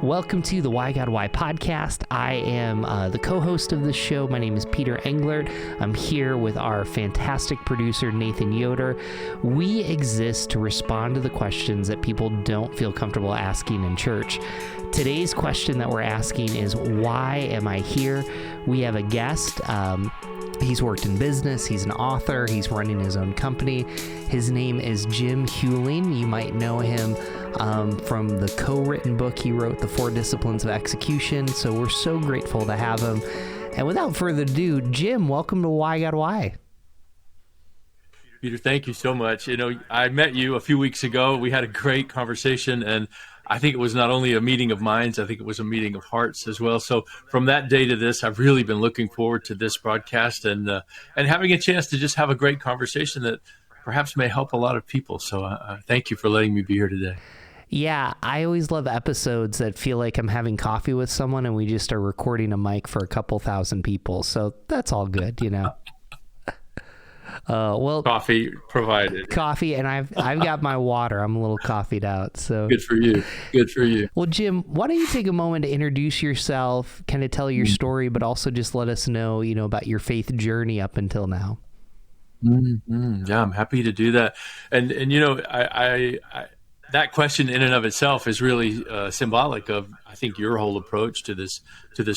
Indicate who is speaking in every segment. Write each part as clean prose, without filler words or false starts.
Speaker 1: Welcome to the Why God Why podcast. I am the co-host of this show. My name is Peter Englert. I'm here with our fantastic producer, Nathan Yoder. We exist to respond to the questions that people don't feel comfortable asking in church. Today's question that we're asking is, why am I here? We have a guest. He's worked in business. He's an author. He's running his own company. His name is Jim Huling. You might know him from the co-written book he wrote, The 4 Disciplines of Execution. So we're so grateful to have him. And without further ado, Jim, welcome to Why God Why.
Speaker 2: Peter, thank you so much. You know, I met you a few weeks ago. We had a great conversation, and I think it was not only a meeting of minds, I think it was a meeting of hearts as well. So from that day to this, I've really been looking forward to this broadcast and having a chance to just have a great conversation that perhaps may help a lot of people. So thank you for letting me be here today.
Speaker 1: Yeah, I always love episodes that feel like I'm having coffee with someone and we just are recording a mic for a couple thousand people. So that's all good, you know. Well,
Speaker 2: coffee provided.
Speaker 1: Coffee, and I've got my water. I'm a little coffeeed out. So
Speaker 2: good for you. Good for you.
Speaker 1: Well, Jim, why don't you take a moment to introduce yourself, kind of tell your story, but also just let us know, about your faith journey up until now.
Speaker 2: Mm-hmm. Yeah, I'm happy to do that. And I that question in and of itself is really symbolic of, I think, your whole approach to this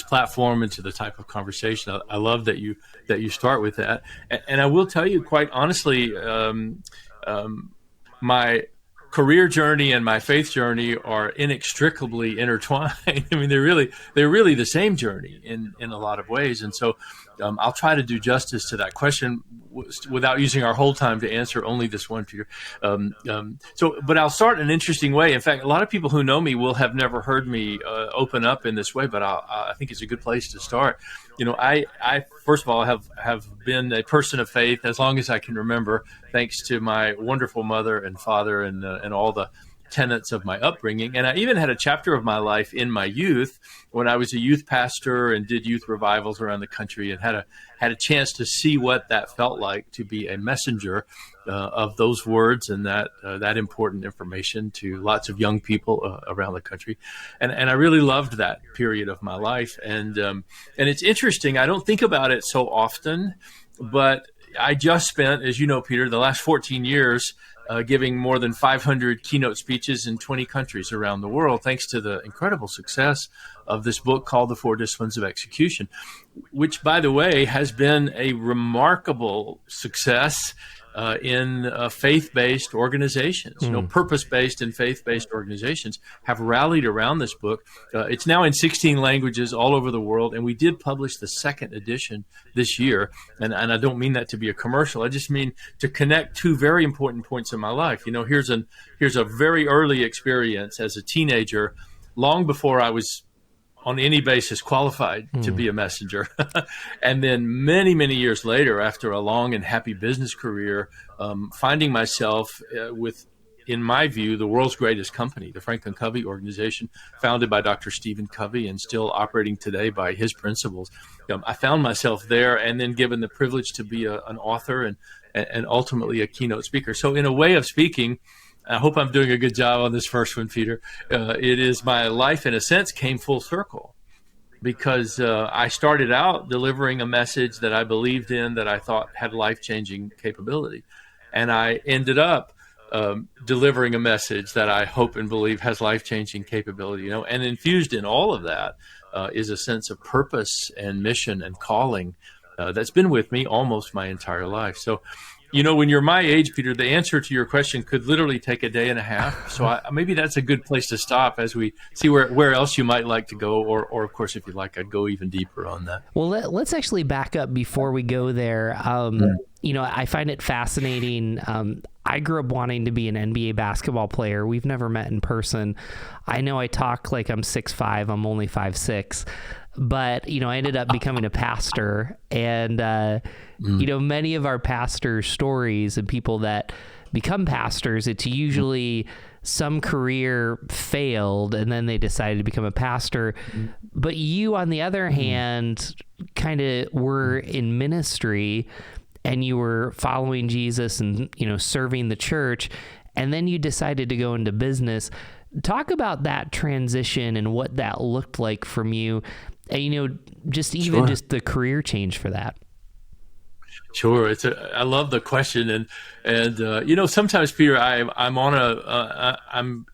Speaker 2: platform and to the type of conversation. I love that you start with that. And I will tell you, quite honestly, my career journey and my faith journey are inextricably intertwined. I mean, they're really the same journey in a lot of ways. And so I'll try to do justice to that question without using our whole time to answer only this one, Peter. But I'll start in an interesting way. In fact, a lot of people who know me will have never heard me open up in this way, but I think it's a good place to start. I first of all have been a person of faith as long as I can remember, thanks to my wonderful mother and father and all the tenets of my upbringing. And I even had a chapter of my life in my youth when I was a youth pastor and did youth revivals around the country and had a chance to see what that felt like to be a messenger of those words and that important information to lots of young people around the country. And I really loved that period of my life. And it's interesting. I don't think about it so often, but I just spent, as you know, Peter, the last 14 years giving more than 500 keynote speeches in 20 countries around the world, thanks to the incredible success of this book called The 4 Disciplines of Execution, which, by the way, has been a remarkable success in faith-based organizations. Purpose-based and faith-based organizations have rallied around this book. It's now in 16 languages all over the world, and we did publish the second edition this year. And I don't mean that to be a commercial. I just mean to connect two very important points in my life. Here's a very early experience as a teenager, long before I was on any basis qualified to be a messenger. And then many, many years later, after a long and happy business career, finding myself with, in my view, the world's greatest company, the Franklin Covey organization, founded by Dr. Stephen Covey and still operating today by his principles. I found myself there and then given the privilege to be an author and ultimately a keynote speaker. So in a way of speaking, I hope I'm doing a good job on this first one, Peter. It is my life, in a sense, came full circle because I started out delivering a message that I believed in, that I thought had life-changing capability. And I ended up delivering a message that I hope and believe has life-changing capability. And infused in all of that is a sense of purpose and mission and calling that's been with me almost my entire life. So, when you're my age, Peter, the answer to your question could literally take a day and a half. So maybe that's a good place to stop as we see where else you might like to go. Or of course, if you'd like, I'd go even deeper on that.
Speaker 1: Well, let's actually back up before we go there. I find it fascinating. I grew up wanting to be an NBA basketball player. We've never met in person. I know I talk like I'm 6'5". I'm only 5'6". But, I ended up becoming a pastor, and, many of our pastor stories and people that become pastors, it's usually some career failed and then they decided to become a pastor. But you, on the other hand, kind of were in ministry and you were following Jesus and, serving the church, and then you decided to go into business. Talk about that transition and what that looked like from you, just even just the career change for that.
Speaker 2: Sure. I love the question. And sometimes, Peter, I'm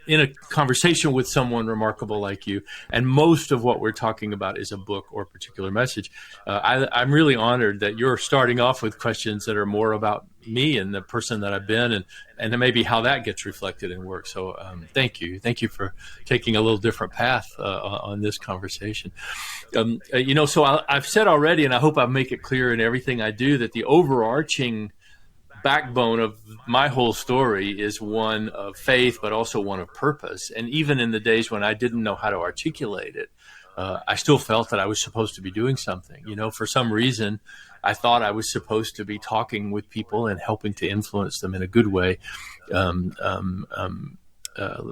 Speaker 2: in a conversation with someone remarkable like you, and most of what we're talking about is a book or a particular message. I'm really honored that you're starting off with questions that are more about me and the person that I've been, and maybe how that gets reflected in work. So thank you. Thank you for taking a little different path on this conversation. So I've said already, and I hope I make it clear in everything I do, that the overarching backbone of my whole story is one of faith, but also one of purpose. And even in the days when I didn't know how to articulate it, I still felt that I was supposed to be doing something. For some reason, I thought I was supposed to be talking with people and helping to influence them in a good way.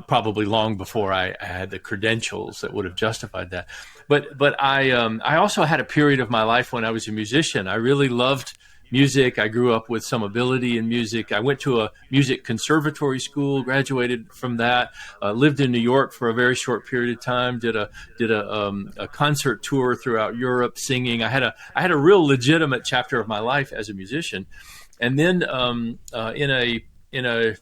Speaker 2: Probably long before I had the credentials that would have justified that. But I also had a period of my life when I was a musician. I really loved music. I grew up with some ability in music. I went to a music conservatory school, graduated from that, lived in New York for a very short period of time, did a concert tour throughout Europe singing. I had a real legitimate chapter of my life as a musician. And then in a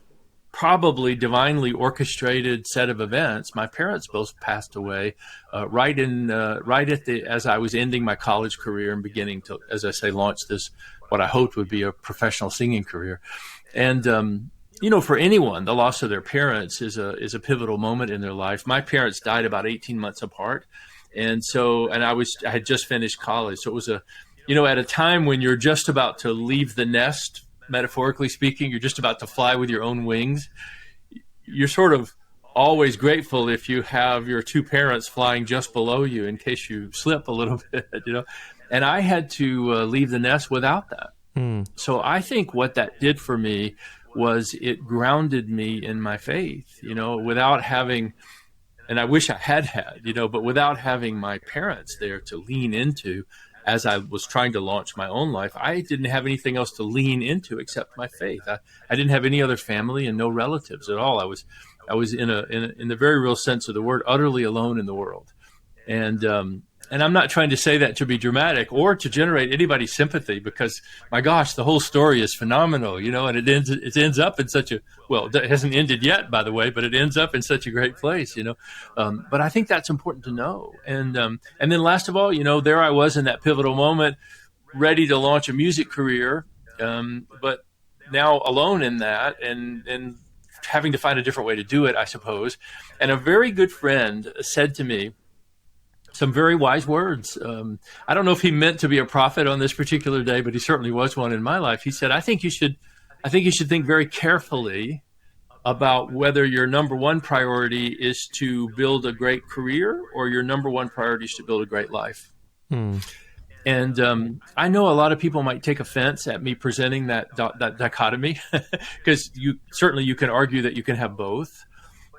Speaker 2: probably divinely orchestrated set of events, my parents both passed away as I was ending my college career and beginning to, as I say, launch this what I hoped would be a professional singing career. And for anyone, the loss of their parents is a pivotal moment in their life. My parents died about 18 months apart, and I had just finished college, so it was at a time when you're just about to leave the nest. Metaphorically speaking, you're just about to fly with your own wings. You're sort of always grateful if you have your two parents flying just below you in case you slip a little bit, And I had to leave the nest without that. So I think what that did for me was it grounded me in my faith, without having, and I wish I had, but without having my parents there to lean into. As I was trying to launch my own life, I didn't have anything else to lean into except my faith. I didn't have any other family and no relatives at all. I was in the very real sense of the word, utterly alone in the world. And I'm not trying to say that to be dramatic or to generate anybody's sympathy, because my gosh, the whole story is phenomenal, and it ends up in such it hasn't ended yet, by the way, but it ends up in such a great place, But I think that's important to know. And then last of all, there I was in that pivotal moment, ready to launch a music career, but now alone in that and having to find a different way to do it, I suppose. And a very good friend said to me some very wise words. I don't know if he meant to be a prophet on this particular day, but he certainly was one in my life. He said, I think you should think very carefully about whether your number one priority is to build a great career or your number one priority is to build a great life. And I know a lot of people might take offense at me presenting that dichotomy, because you can argue that you can have both.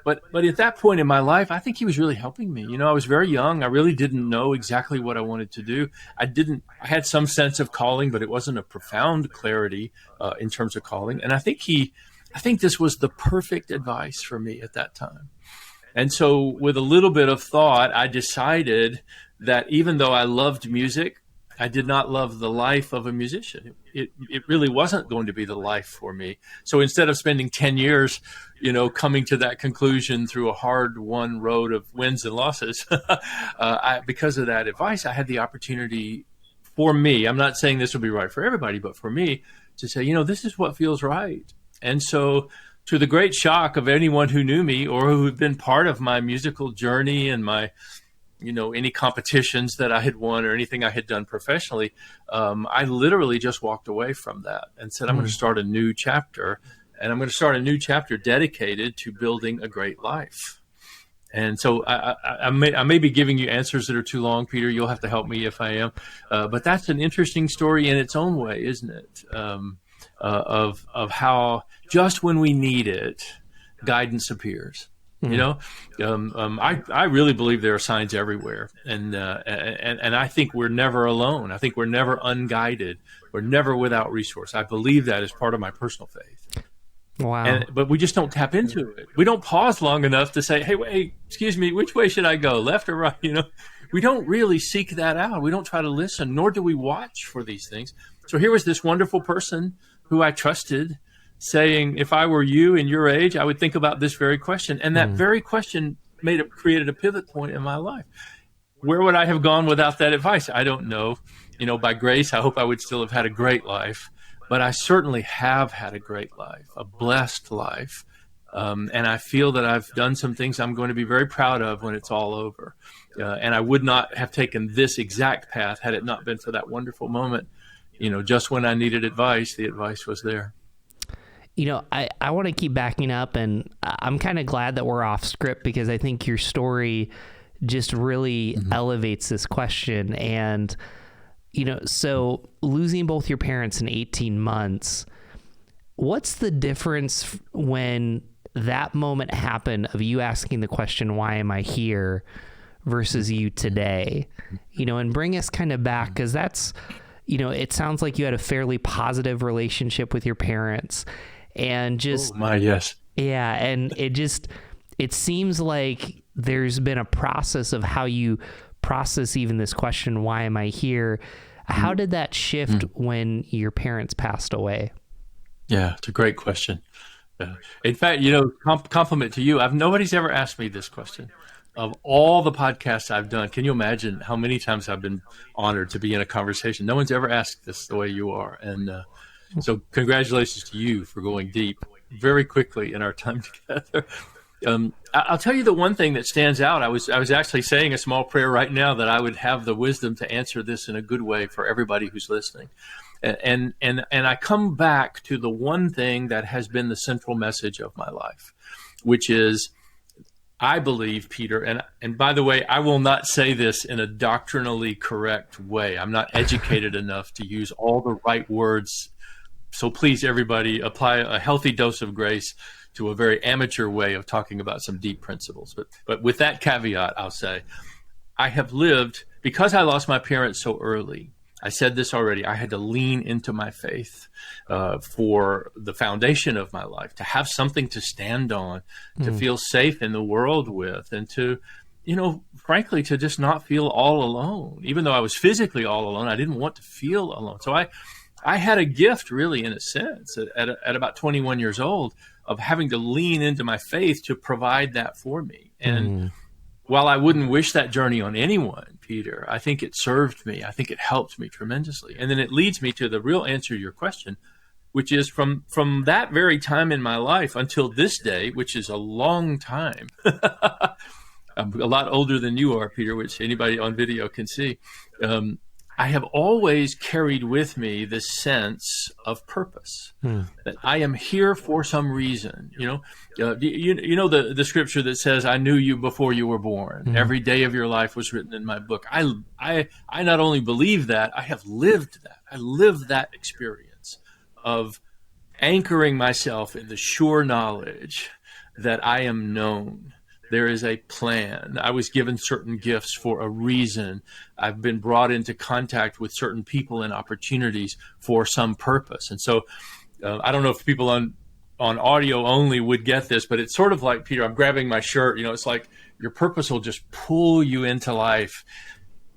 Speaker 2: But at that point in my life, I think he was really helping me. I was very young. I really didn't know exactly what I wanted to do. I had some sense of calling, but it wasn't a profound clarity in terms of calling. And I think this was the perfect advice for me at that time. And so with a little bit of thought, I decided that even though I loved music, I did not love the life of a musician. It really wasn't going to be the life for me. So instead of spending 10 years, coming to that conclusion through a hard-won road of wins and losses, because of that advice, I had the opportunity for me. I'm not saying this will be right for everybody, but for me to say, this is what feels right. And so to the great shock of anyone who knew me or who had been part of my musical journey and my any competitions that I had won or anything I had done professionally, I literally just walked away from that and said, I'm going to start a new chapter, and I'm going to start a new chapter dedicated to building a great life. And so I may be giving you answers that are too long, Peter. You'll have to help me if I am. But that's an interesting story in its own way, isn't it? Of how just when we need it, guidance appears. I really believe there are signs everywhere, and I think we're never alone. I think we're never unguided. We're never without resource. I believe that as part of my personal faith.
Speaker 1: Wow.
Speaker 2: But we just don't tap into it. We don't pause long enough to say, hey, wait, excuse me, which way should I go, left or right? We don't really seek that out. We don't try to listen, nor do we watch for these things. So here was this wonderful person who I trusted saying, if I were you in your age, I would think about this very question. And that very question created a pivot point in my life. Where would I have gone without that advice? I don't know. By grace, I hope I would still have had a great life. But I certainly have had a great life, a blessed life. And I feel that I've done some things I'm going to be very proud of when it's all over. And I would not have taken this exact path had it not been for that wonderful moment. Just when I needed advice, the advice was there.
Speaker 1: I want to keep backing up, and I'm kind of glad that we're off script because I think your story just really elevates this question. And so losing both your parents in 18 months, what's the difference when that moment happened of you asking the question, why am I here, versus you today? And bring us kind of back, because that's, it sounds like you had a fairly positive relationship with your parents and just...
Speaker 2: Oh my, yes.
Speaker 1: Yeah. And it seems like there's been a process of how you process even this question, why am I here? How did that shift when your parents passed away?
Speaker 2: Yeah, it's a great question. In fact, compliment to you. Nobody's ever asked me this question. Of all the podcasts I've done, can you imagine how many times I've been honored to be in a conversation? No one's ever asked this the way you are. And so congratulations to you for going deep very quickly in our time together. I'll tell you the one thing that stands out. I was actually saying a small prayer right now that I would have the wisdom to answer this in a good way for everybody who's listening. And I come back to the one thing that has been the central message of my life, which is, I believe, Peter, and by the way, I will not say this in a doctrinally correct way. I'm not educated enough to use all the right words. So please, everybody, apply a healthy dose of grace to a very amateur way of talking about some deep principles. But with that caveat, I'll say, I have lived, because I lost my parents so early, I said this already, I had to lean into my faith for the foundation of my life, to have something to stand on, to feel safe in the world with, and to, frankly, to just not feel all alone. Even though I was physically all alone, I didn't want to feel alone. So I had a gift, really, in a sense, at about 21 years old, of having to lean into my faith to provide that for me. And while I wouldn't wish that journey on anyone, Peter, I think it served me. I think it helped me tremendously. And then it leads me to the real answer to your question, which is from that very time in my life until this day, which is a long time. I'm a lot older than you are, Peter, which anybody on video can see. I have always carried with me this sense of purpose, that I am here for some reason. The scripture that says, I knew you before you were born. Every day of your life was written in my book. I not only believe that, I have lived that. I lived that experience of anchoring myself in the sure knowledge that I am known. There is a plan. I was given certain gifts for a reason. I've been brought into contact with certain people and opportunities for some purpose. And so I don't know if people on audio only would get this, but it's sort of like, Peter, I'm grabbing my shirt. It's like your purpose will just pull you into life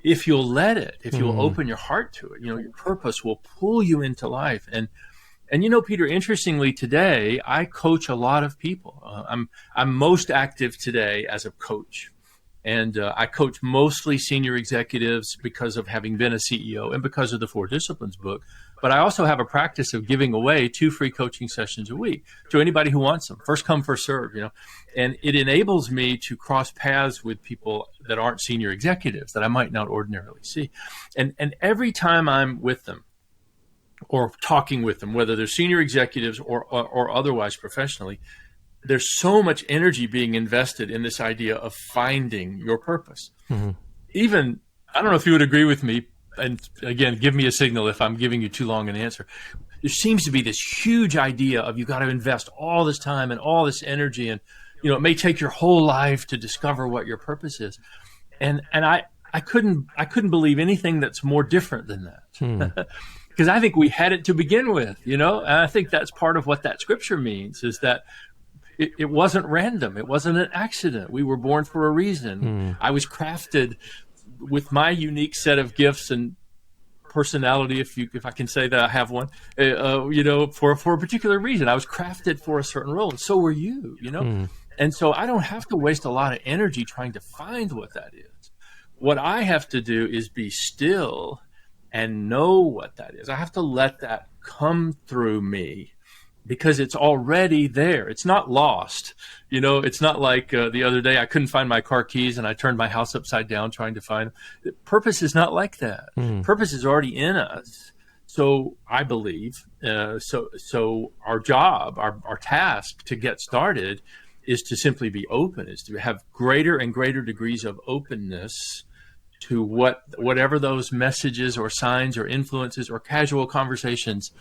Speaker 2: if you'll let it, if you'll open your heart to it. Your purpose will pull you into life. And Peter, interestingly, today, I coach a lot of people. I'm most active today as a coach. And I coach mostly senior executives because of having been a CEO and because of the 4 Disciplines book. But I also have a practice of giving away 2 free coaching sessions a week to anybody who wants them. First come, first serve, And it enables me to cross paths with people that aren't senior executives that I might not ordinarily see. And every time I'm with them, or talking with them, whether they're senior executives or otherwise professionally, there's so much energy being invested in this idea of finding your purpose. Even, I don't know if you would agree with me, and again, give me a signal if I'm giving you too long an answer. There seems to be this huge idea of you got to invest all this time and all this energy, and it may take your whole life to discover what your purpose is. And I couldn't believe anything that's more different than that. because I think we had it to begin with, and I think that's part of what that scripture means, is that it wasn't random. It wasn't an accident. We were born for a reason. I was crafted with my unique set of gifts and personality, if I can say that I have one, for a particular reason. I was crafted for a certain role, and so were you, And so I don't have to waste a lot of energy trying to find what that is. What I have to do is be still and know what that is. I have to let that come through me, because it's already there. It's not lost. It's not like the other day I couldn't find my car keys and I turned my house upside down trying to find them. Purpose is not like that. Purpose is already in us. So I believe, so our job, our task to get started is to simply be open, is to have greater and greater degrees of openness to whatever those messages or signs or influences or casual conversations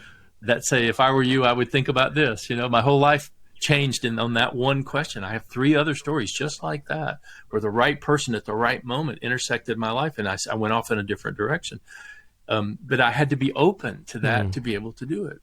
Speaker 2: that say, if I were you, I would think about this. My whole life changed on that one question. I have 3 other stories just like that, where the right person at the right moment intersected my life, and I went off in a different direction. But I had to be open to that to be able to do it.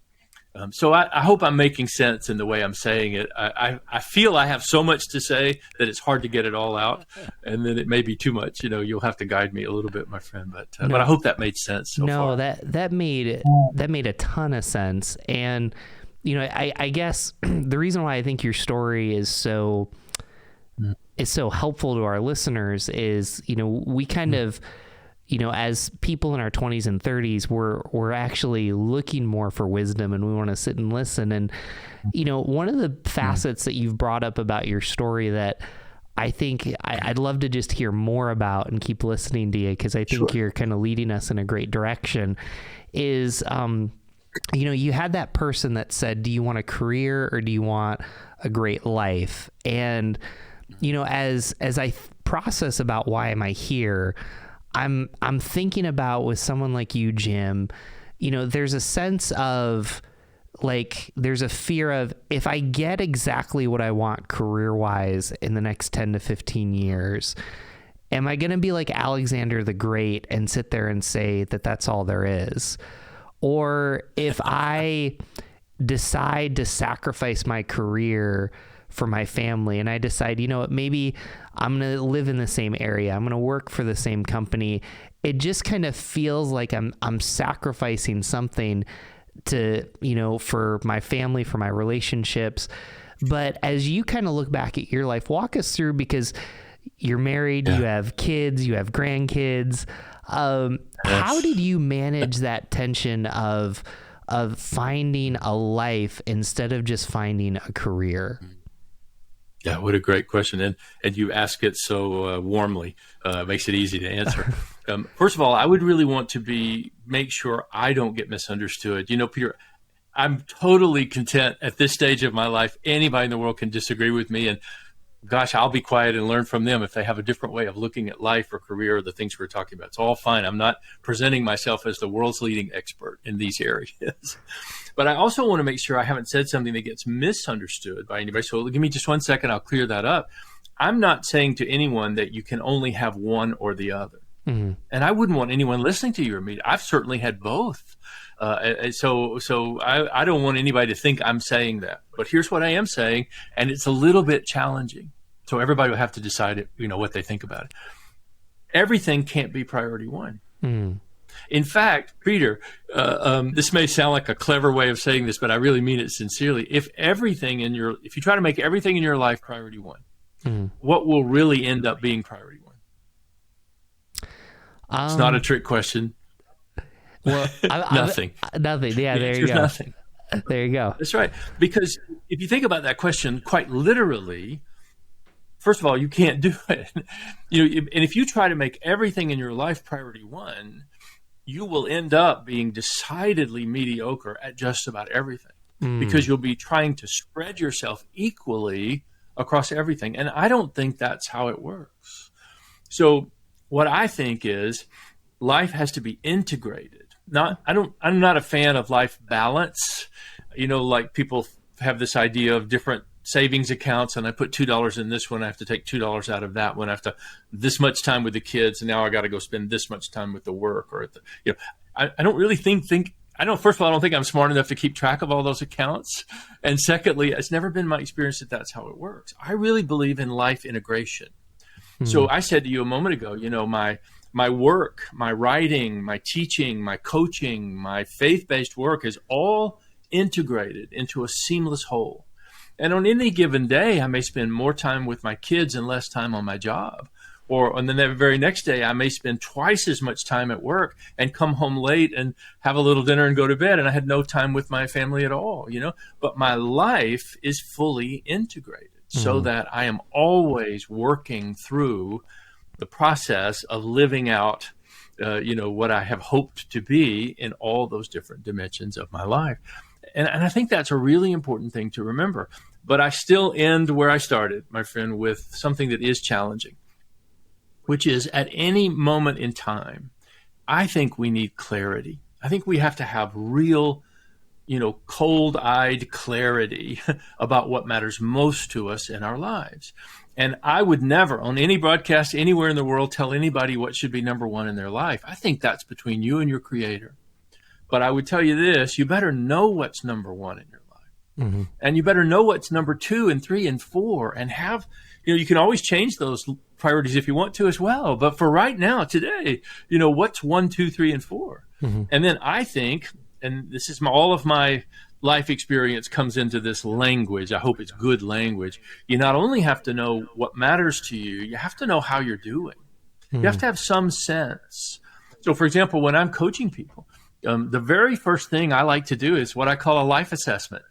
Speaker 2: So I hope I'm making sense in the way I'm saying it. I feel I have so much to say that it's hard to get it all out, and then it may be too much. You'll have to guide me a little bit, my friend. But I hope that made sense so far.
Speaker 1: that made a ton of sense. And I guess the reason why I think your story is so helpful to our listeners is we kind of, as people in our 20s and 30s, we're actually looking more for wisdom, and we want to sit and listen. And, one of the facets that you've brought up about your story that I think I'd love to just hear more about and keep listening to you, because I think you're kind of leading us in a great direction, is, you had that person that said, do you want a career or do you want a great life? And, as I process about why am I here, I'm thinking about, with someone like you, Jim, there's a sense of, like, there's a fear of, if I get exactly what I want career-wise in the next 10 to 15 years, am I going to be like Alexander the Great and sit there and say that that's all there is? Or if I decide to sacrifice my career for my family, and I decide, maybe I'm going to live in the same area, I'm going to work for the same company, it just kind of feels like I'm sacrificing something to, for my family, for my relationships. But as you kind of look back at your life, walk us through, because you're married, you have kids, you have grandkids. How did you manage that tension of finding a life instead of just finding a career?
Speaker 2: Yeah, what a great question. And you ask it so warmly. It makes it easy to answer. First of all, I would really want to make sure I don't get misunderstood. Peter, I'm totally content at this stage of my life. Anybody in the world can disagree with me, and gosh, I'll be quiet and learn from them if they have a different way of looking at life or career or the things we're talking about. It's all fine. I'm not presenting myself as the world's leading expert in these areas. But I also want to make sure I haven't said something that gets misunderstood by anybody. So give me just 1 second. I'll clear that up. I'm not saying to anyone that you can only have one or the other. Mm-hmm. And I wouldn't want anyone listening to your meeting. I've certainly had both. So I don't want anybody to think I'm saying that. But here's what I am saying, and it's a little bit challenging. So everybody will have to decide, what they think about it. Everything can't be priority one. Mm. In fact, Peter, this may sound like a clever way of saying this, but I really mean it sincerely. If you try to make everything in your life priority one, what will really end up being priority one? It's not a trick question.
Speaker 1: Well,
Speaker 2: nothing.
Speaker 1: Nothing. Yeah, there you go.
Speaker 2: Nothing.
Speaker 1: There you go.
Speaker 2: That's right. Because if you think about that question quite literally, first of all, you can't do it. And if you try to make everything in your life priority one, you will end up being decidedly mediocre at just about everything, because you'll be trying to spread yourself equally across everything. And I don't think that's how it works. So what I think is life has to be integrated. I'm not a fan of life balance. Like people have this idea of different savings accounts, and I put $2 in this one, I have to take $2 out of that one. I have to this much time with the kids, and now I got to go spend this much time with the work or I don't really think I know, first of all, I don't think I'm smart enough to keep track of all those accounts. And secondly, it's never been my experience that that's how it works. I really believe in life integration. So I said to you a moment ago, my work, my writing, my teaching, my coaching, my faith-based work is all integrated into a seamless whole. And on any given day, I may spend more time with my kids and less time on my job. Or on the very next day, I may spend twice as much time at work and come home late and have a little dinner and go to bed. And I had no time with my family at all, But my life is fully integrated so that I am always working through the process of living out, what I have hoped to be in all those different dimensions of my life. And I think that's a really important thing to remember. But I still end where I started, my friend, with something that is challenging, which is at any moment in time, I think we need clarity. I think we have to have real, cold-eyed clarity about what matters most to us in our lives. And I would never, on any broadcast anywhere in the world, tell anybody what should be number one in their life. I think that's between you and your Creator. But I would tell you this, you better know what's number one in your life. Mm-hmm. And you better know what's number 2 and 3 and 4 and have, you can always change those priorities if you want to as well. But for right now, today, what's 1, 2, 3, and 4? Mm-hmm. And then I think, and this is all of my life experience comes into this language. I hope it's good language. You not only have to know what matters to you, you have to know how you're doing. Mm-hmm. You have to have some sense. So, for example, when I'm coaching people, the very first thing I like to do is what I call a life assessment.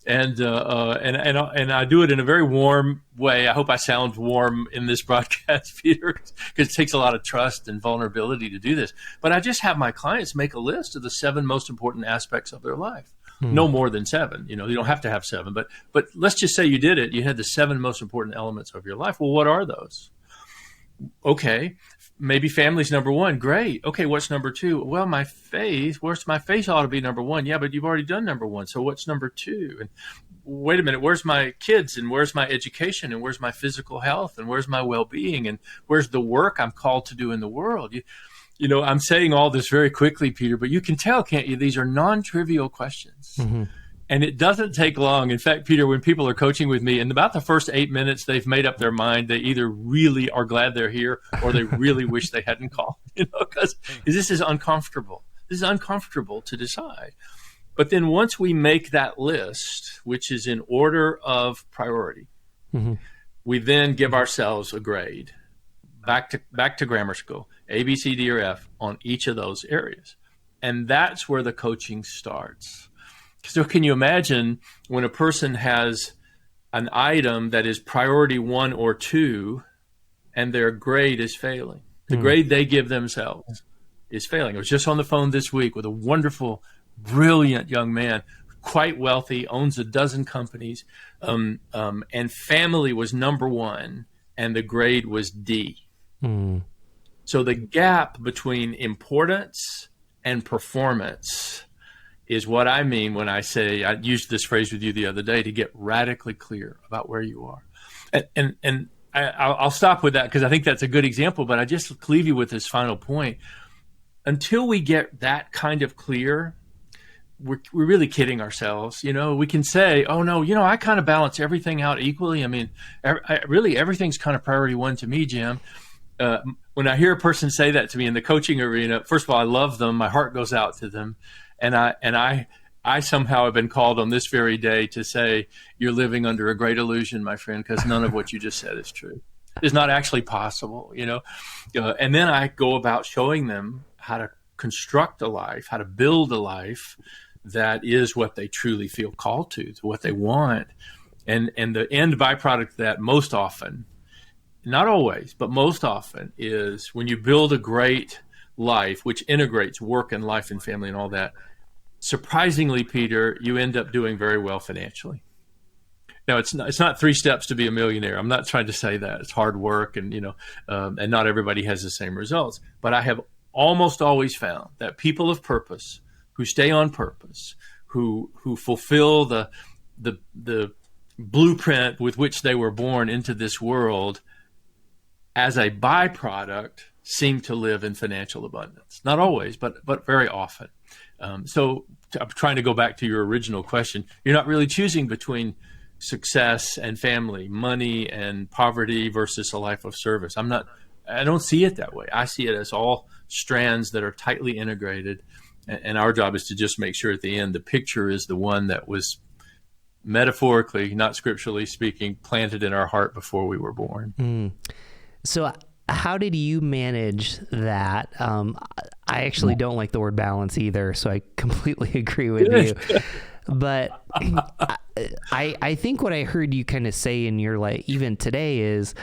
Speaker 2: And I do it in a very warm way. I hope I sound warm in this broadcast, Peter, because it takes a lot of trust and vulnerability to do this. But I just have my clients make a list of the 7 most important aspects of their life. No more than 7. You don't have to have 7. But let's just say you did it. You had the 7 most important elements of your life. Well, what are those? Okay, maybe family's number 1. Great. Okay, what's number 2? Well, my faith. Where's my faith ought to be number 1. Yeah, but you've already done number 1. So what's number 2? And wait a minute, where's my kids? And where's my education? And where's my physical health? And where's my well-being? And where's the work I'm called to do in the world? I'm saying all this very quickly, Peter, but you can tell, can't you? These are non-trivial questions. Mm-hmm. And it doesn't take long. In fact, Peter, when people are coaching with me, in about the first 8 minutes, they've made up their mind. They either really are glad they're here or they really wish they hadn't called, because this is uncomfortable. This is uncomfortable to decide. But then once we make that list, which is in order of priority, mm-hmm. we then give ourselves a grade back to grammar school, A, B, C, D, or F on each of those areas. And that's where the coaching starts. So can you imagine when a person has an item that is priority 1 or 2 and their grade is failing? The grade they give themselves is failing. I was just on the phone this week with a wonderful, brilliant young man, quite wealthy, owns a dozen companies, and family was number 1 and the grade was D. So the gap between importance and performance is what I mean when I say, I used this phrase with you the other day, to get radically clear about where you are. And I'll stop with that because I think that's a good example, but I just leave you with this final point. Until we get that kind of clear, we're really kidding ourselves. We can say, oh no, I kind of balance everything out equally. I mean, really everything's kind of priority 1 to me, Jim. When I hear a person say that to me in the coaching arena, first of all, I love them. My heart goes out to them. And I somehow have been called on this very day to say, you're living under a great illusion, my friend, because none of what you just said is true. It's not actually possible, and then I go about showing them how to construct a life, how to build a life that is what they truly feel called to what they want. And the end byproduct of that most often, not always, but most often, is when you build a great life, which integrates work and life and family and all that, surprisingly, Peter, you end up doing very well financially. Now, it's not 3 steps to be a millionaire. I'm not trying to say that. It's hard work and not everybody has the same results. But I have almost always found that people of purpose who stay on purpose, who fulfill the blueprint with which they were born into this world, as a byproduct, seem to live in financial abundance. Not always, but very often. So I'm trying to go back to your original question. You're not really choosing between success and family, money and poverty versus a life of service. I don't see it that way. I see it as all strands that are tightly integrated. And our job is to just make sure at the end, the picture is the one that was metaphorically, not scripturally speaking, planted in our heart before we were born.
Speaker 1: So how did you manage that? I actually don't like the word balance either, so I completely agree with you. But I think what I heard you kind of say in your life, even today, is,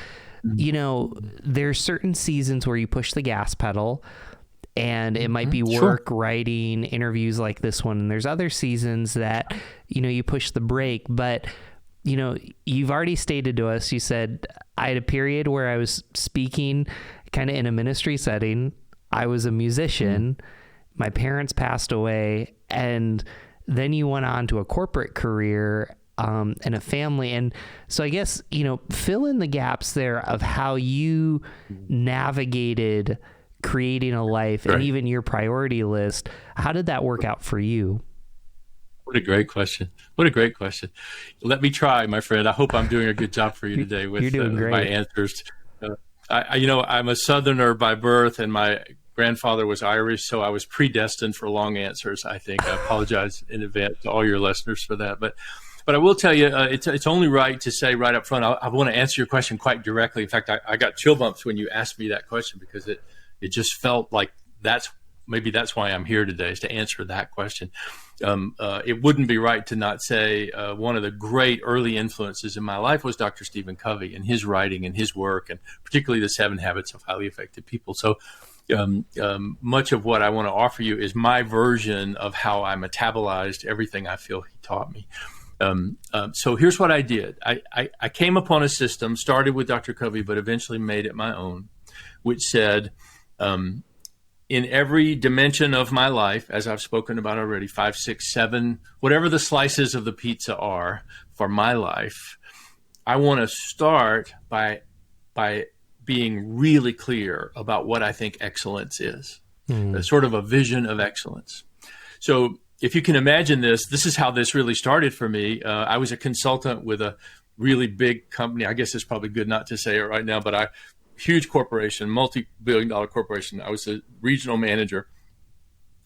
Speaker 1: there's certain seasons where you push the gas pedal, and it might be work, writing, interviews like this one. And there's other seasons that, you push the brake. But, you've already stated to us, you said, I had a period where I was speaking kind of in a ministry setting. I was a musician. My parents passed away. And then you went on to a corporate career and a family. And so I guess, fill in the gaps there of how you navigated creating a life and even your priority list. How did that work out for you?
Speaker 2: What a great question. What a great question. Let me try, my friend. I hope I'm doing a good job for you today with my answers. I'm a Southerner by birth, and my grandfather was Irish, so I was predestined for long answers, I think. I apologize in advance to all your listeners for that. But I will tell you, it's only right to say right up front, I want to answer your question quite directly. In fact, I got chill bumps when you asked me that question, because it just felt like that's why I'm here today, is to answer that question. It wouldn't be right to not say one of the great early influences in my life was Dr. Stephen Covey and his writing and his work, and particularly the 7 Habits of Highly Effective People. So much of what I want to offer you is my version of how I metabolized everything I feel he taught me. So here's what I did. I came upon a system, started with Dr. Covey, but eventually made it my own, which said, in every dimension of my life, as I've spoken about already, 5, 6, 7, whatever the slices of the pizza are for my life, I want to start by being really clear about what I think excellence is, sort of a vision of excellence. So if you can imagine this is how this really started for me. I was a consultant with a really big company. I guess it's probably good not to say it right now, but huge corporation, multi-billion-dollar corporation. I was a regional manager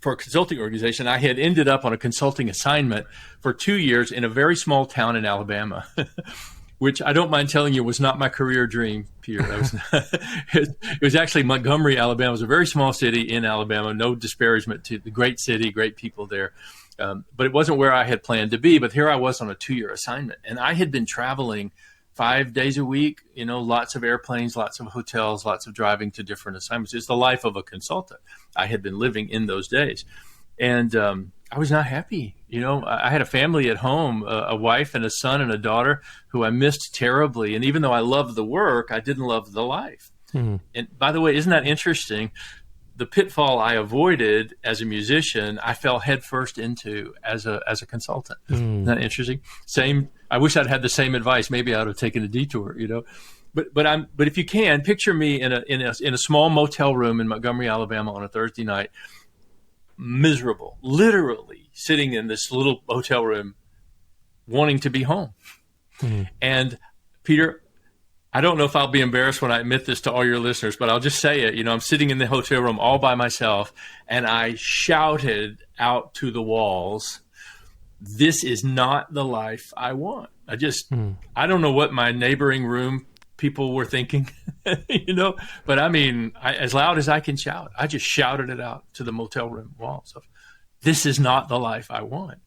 Speaker 2: for a consulting organization. I had ended up on a consulting assignment for 2 years in a very small town in Alabama, which I don't mind telling you was not my career dream, Peter. It was actually Montgomery, Alabama. It was a very small city in Alabama. No disparagement to the great city, great people there. But it wasn't where I had planned to be. But here I was on a 2-year assignment, and I had been traveling 5 days a week, lots of airplanes, lots of hotels, lots of driving to different assignments. It's the life of a consultant. I had been living in those days. And I was not happy. I had a family at home, a wife and a son and a daughter who I missed terribly. And even though I loved the work, I didn't love the life. And by the way, isn't that interesting? The pitfall I avoided as a musician, I fell headfirst into as a consultant. Isn't that interesting? I wish I'd had the same advice. Maybe I would have taken a detour, But if you can, picture me in a small motel room in Montgomery, Alabama on a Thursday night, miserable, literally sitting in this little hotel room, wanting to be home. And Peter, I don't know if I'll be embarrassed when I admit this to all your listeners, but I'll just say it. I'm sitting in the hotel room all by myself, and I shouted out to the walls, "This is not the life I want." I don't know what my neighboring room people were thinking, but I mean, as loud as I can shout, I just shouted it out to the motel room walls of, "This is not the life I want."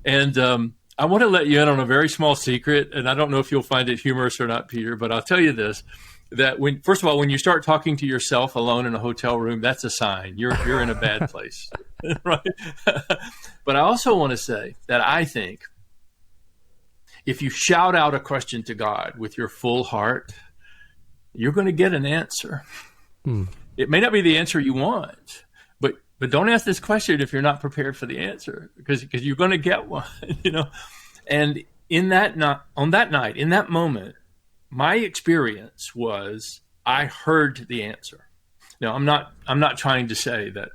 Speaker 2: And I want to let you in on a very small secret, and I don't know if you'll find it humorous or not, Peter, but I'll tell you this, that first of all, when you start talking to yourself alone in a hotel room, that's a sign you're in a bad place, right? But I also want to say that I think if you shout out a question to God with your full heart, you're going to get an answer. It may not be the answer you want, but don't ask this question if you're not prepared for the answer, because you're going to get one, And on that night, in that moment, my experience was I heard the answer. Now, I'm not trying to say that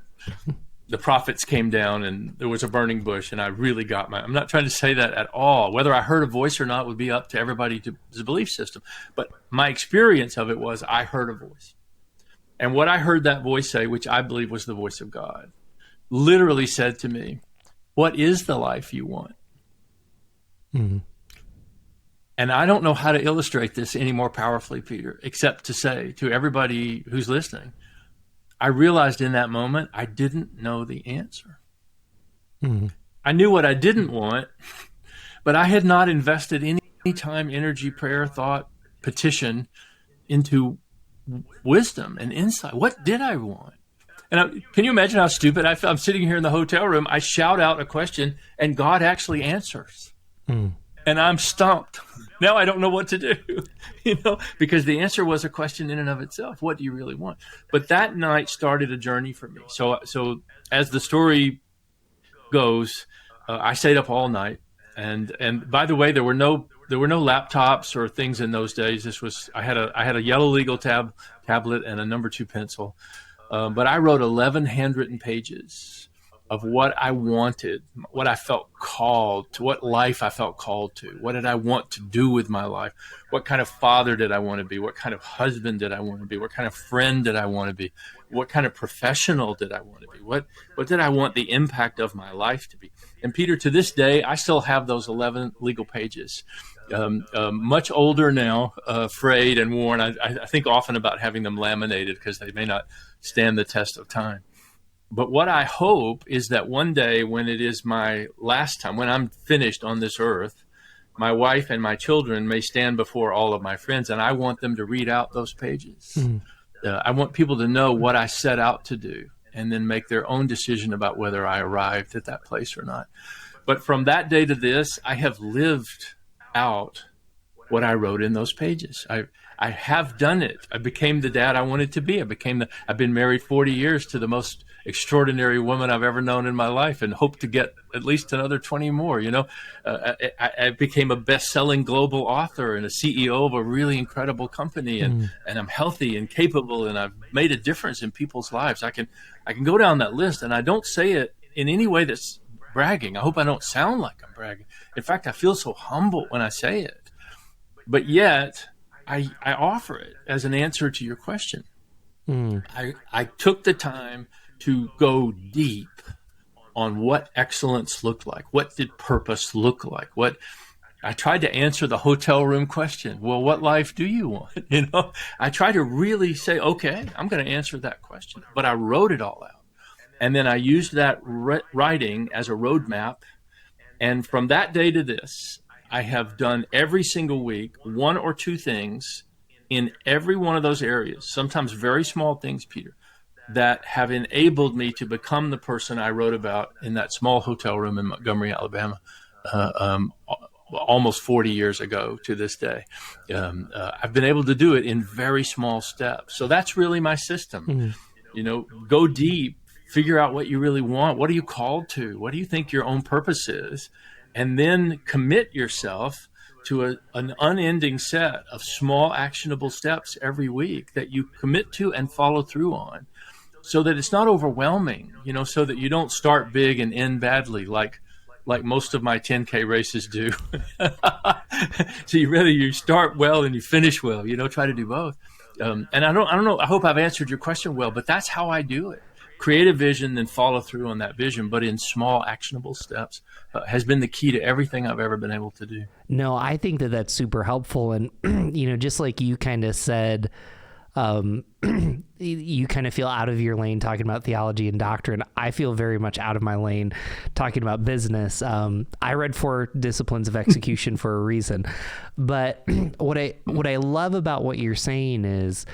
Speaker 2: the prophets came down and there was a burning bush and I really got I'm not trying to say that at all. Whether I heard a voice or not would be up to everybody to the belief system. But my experience of it was I heard a voice. And what I heard that voice say, which I believe was the voice of God, literally said to me, what is the life you want?
Speaker 1: Mm-hmm.
Speaker 2: And I don't know how to illustrate this any more powerfully, Peter, except to say to everybody who's listening, I realized in that moment I didn't know the answer.
Speaker 1: Mm-hmm.
Speaker 2: I knew what I didn't want, but I had not invested any time, energy, prayer, thought, petition into wisdom and insight. What did I want? And can you imagine how stupid I felt? I'm sitting here in the hotel room. I shout out a question, and God actually answers.
Speaker 1: Mm.
Speaker 2: And I'm stumped. Now I don't know what to do, because the answer was a question in and of itself. What do you really want? But that night started a journey for me. So as the story goes, I stayed up all night. And by the way, there were no laptops or things in those days. I had a yellow legal tablet and a number 2 pencil. But I wrote 11 handwritten pages of what I wanted, what I felt called to, what life I felt called to. What did I want to do with my life? What kind of father did I want to be? What kind of husband did I want to be? What kind of friend did I want to be? What kind of professional did I want to be? What did I want the impact of my life to be? And Peter, to this day, I still have those 11 legal pages. Much older now, frayed and worn. I think often about having them laminated because they may not stand the test of time. But what I hope is that one day when it is my last time, when I'm finished on this earth, my wife and my children may stand before all of my friends, and I want them to read out those pages. Mm. I want people to know what I set out to do and then make their own decision about whether I arrived at that place or not. But from that day to this, I have lived out what I wrote in those pages. I have done it. I became the dad I wanted to be. I've been married 40 years to the most extraordinary woman I've ever known in my life, and hope to get at least another 20 more. I became a best-selling global author and a CEO of a really incredible company, and I'm healthy and capable, and I've made a difference in people's lives. I can go down that list, and I don't say it in any way that's bragging. I hope I don't sound like I'm bragging. In fact, I feel so humble when I say it. But yet, I offer it as an answer to your question. I took the time to go deep on what excellence looked like. What did purpose look like? I tried to answer the hotel room question. Well, what life do you want? I tried to really say, okay, I'm going to answer that question. But I wrote it all out. And then I used that writing as a roadmap. And from that day to this, I have done every single week 1 or 2 things in every one of those areas, sometimes very small things, Peter, that have enabled me to become the person I wrote about in that small hotel room in Montgomery, Alabama, almost 40 years ago to this day. I've been able to do it in very small steps. So that's really my system. Go deep, figure out what you really want. What are you called to? What do you think your own purpose is? And then commit yourself to an unending set of small actionable steps every week that you commit to and follow through on, so that it's not overwhelming, so that you don't start big and end badly like most of my 10K races do. So you start well and you finish well, try to do both. And I don't know, I hope I've answered your question well, but that's how I do it. Create a vision and follow through on that vision, but in small, actionable steps has been the key to everything I've ever been able to do.
Speaker 1: No, I think that that's super helpful. And, just like you kind of said, you kind of feel out of your lane talking about theology and doctrine. I feel very much out of my lane talking about business. I read 4 Disciplines of Execution for a reason. But what I love about what you're saying is,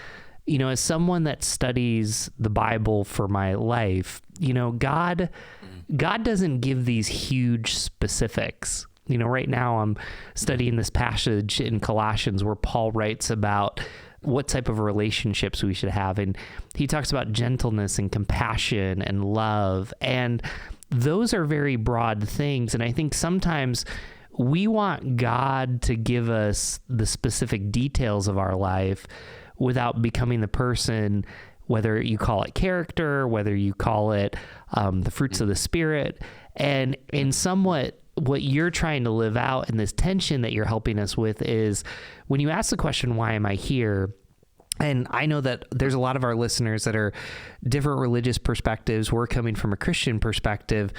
Speaker 1: as someone that studies the Bible for my life, God doesn't give these huge specifics. Right now I'm studying this passage in Colossians where Paul writes about what type of relationships we should have. And he talks about gentleness and compassion and love. And those are very broad things. And I think sometimes we want God to give us the specific details of our life without becoming the person whether you call it character, whether you call it the fruits of the Spirit, and in somewhat what you're trying to live out in this tension that you're helping us with is when you ask the question, why am I here? And I know that there's a lot of our listeners that are different religious perspectives. We're coming from a Christian perspective.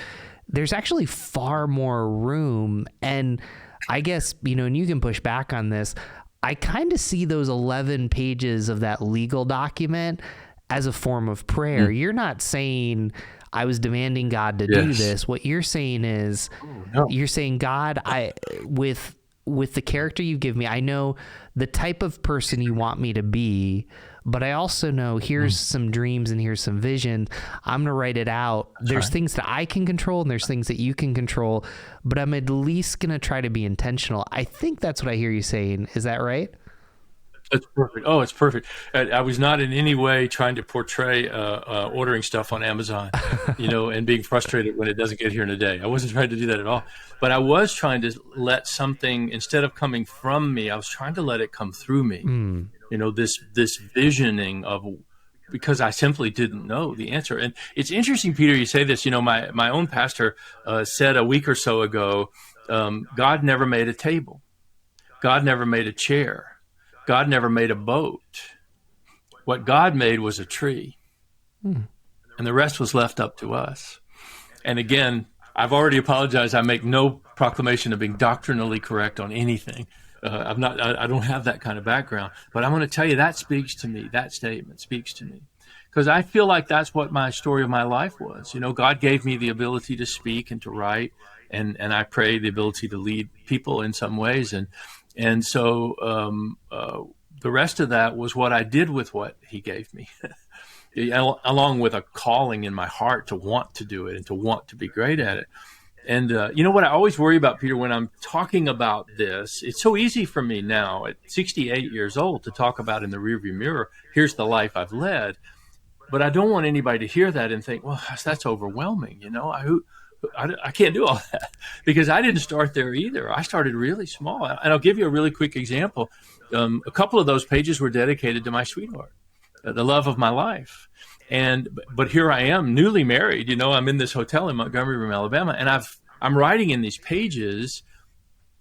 Speaker 1: There's actually far more room. And I guess, and you can push back on this, I kind of see those 11 pages of that legal document as a form of prayer. You're not saying, I was demanding God to do this. What you're saying is, you're saying, God, with the character you give me, I know the type of person you want me to be, but I also know here's some dreams and here's some vision. I'm going to write it out. There's things that I can control and there's things that you can control, but I'm at least going to try to be intentional. I think that's what I hear you saying. Is that right?
Speaker 2: It's perfect. Oh, it's perfect. I was not in any way trying to portray ordering stuff on Amazon, and being frustrated when it doesn't get here in a day. I wasn't trying to do that at all. But I was trying to let something, instead of coming from me, I was trying to let it come through me. This visioning of, because I simply didn't know the answer. And it's interesting, Peter, you say this. My own pastor said a week or so ago, God never made a table. God never made a chair. God never made a boat. What God made was a tree. And the rest was left up to us. And again, I've already apologized. I make no proclamation of being doctrinally correct on anything. I don't have that kind of background. But I'm going to tell you, that speaks to me. That statement speaks to me. Because I feel like that's what my story of my life was. God gave me the ability to speak and to write. And I pray the ability to lead people in some ways. And so the rest of that was what I did with what he gave me, along with a calling in my heart to want to do it and to want to be great at it. And what I always worry about, Peter, when I'm talking about this, it's so easy for me now at 68 years old to talk about in the rearview mirror, here's the life I've led. But I don't want anybody to hear that and think, well, that's overwhelming. I can't do all that, because I didn't start there either. I started really small. And I'll give you a really quick example. A couple of those pages were dedicated to my sweetheart, the love of my life. But here I am, newly married. I'm in this hotel in Montgomery Room, Alabama, and I'm writing in these pages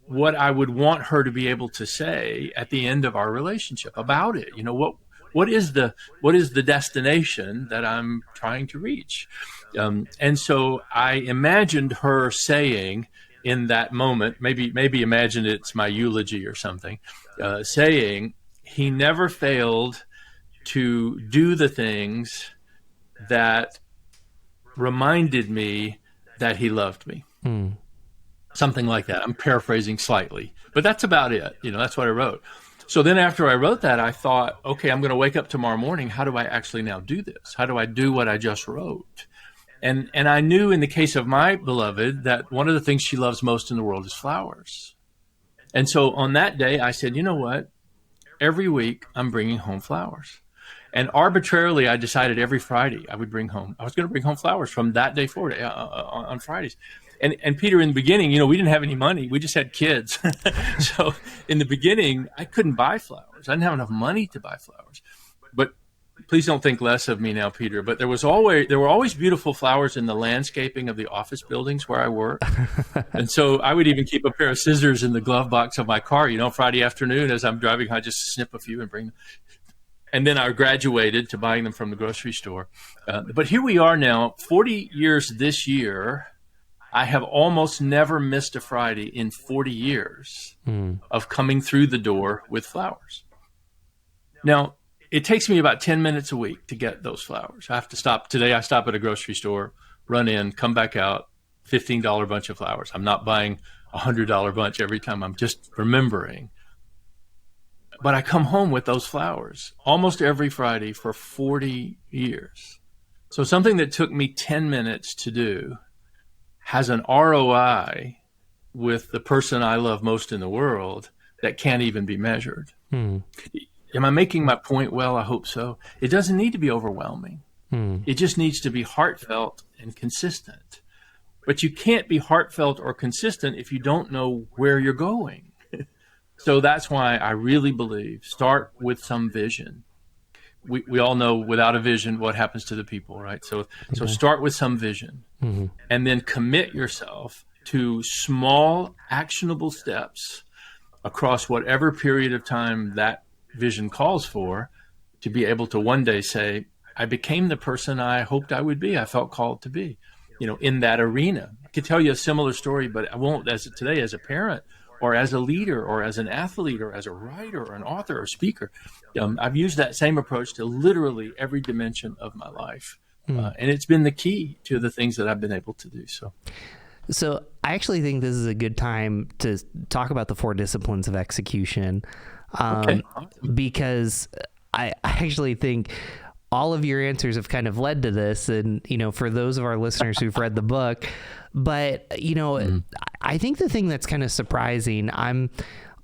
Speaker 2: what I would want her to be able to say at the end of our relationship about it. What is the destination that I'm trying to reach? And so I imagined her saying in that moment, maybe imagine it's my eulogy or something, saying, he never failed to do the things that reminded me that he loved me. Something like that. I'm paraphrasing slightly, but that's about it. That's what I wrote. So then after I wrote that, I thought, okay, I'm going to wake up tomorrow morning. How do I actually now do this? How do I do what I just wrote? And I knew in the case of my beloved that one of the things she loves most in the world is flowers. And so on that day, I said, you know what? Every week I'm bringing home flowers. And arbitrarily, I decided every Friday I was going to bring home flowers from that day forward on Fridays. And Peter, in the beginning, we didn't have any money. We just had kids. So in the beginning, I couldn't buy flowers. I didn't have enough money to buy flowers. But please don't think less of me now, Peter. But there were always beautiful flowers in the landscaping of the office buildings where I work. And so I would even keep a pair of scissors in the glove box of my car. Friday afternoon as I'm driving, I just snip a few and bring them. And then I graduated to buying them from the grocery store. But here we are now, 40 years this year. I have almost never missed a Friday in 40 years of coming through the door with flowers. Now, it takes me about 10 minutes a week to get those flowers. I have to stop. Today I stop at a grocery store, run in, come back out, $15 bunch of flowers. I'm not buying a $100 bunch every time. I'm just remembering. But I come home with those flowers almost every Friday for 40 years. So something that took me 10 minutes to do has an ROI with the person I love most in the world that can't even be measured. Am I making my point well? I hope so. It doesn't need to be overwhelming. It just needs to be heartfelt and consistent. But you can't be heartfelt or consistent if you don't know where you're going. So that's why I really believe start with some vision. we all know without a vision, what happens to the people, right? So start with some vision, and then commit yourself to small, actionable steps across whatever period of time that vision calls for, to be able to one day say, I became the person I hoped I would be, I felt called to be, in that arena. I could tell you a similar story, but I won't as a parent or as a leader or as an athlete or as a writer or an author or speaker. I've used that same approach to literally every dimension of my life. And it's been the key to the things that I've been able to do.
Speaker 1: So I actually think this is a good time to talk about the 4 disciplines of execution, because I actually think all of your answers have kind of led to this. And, for those of our listeners who've read the book, but, I think the thing that's kind of surprising, I'm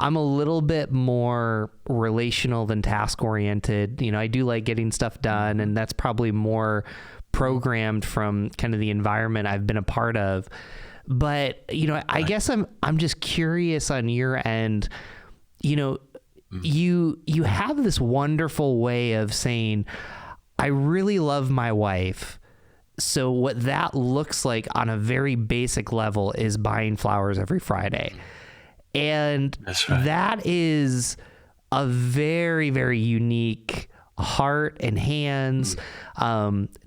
Speaker 1: a little bit more relational than task oriented. I do like getting stuff done, and that's probably more programmed from kind of the environment I've been a part of. But, I guess I'm just curious on your end, you have this wonderful way of saying, I really love my wife. So what that looks like on a very basic level is buying flowers every Friday. And
Speaker 2: that's right.
Speaker 1: That is a very, very unique heart and hands,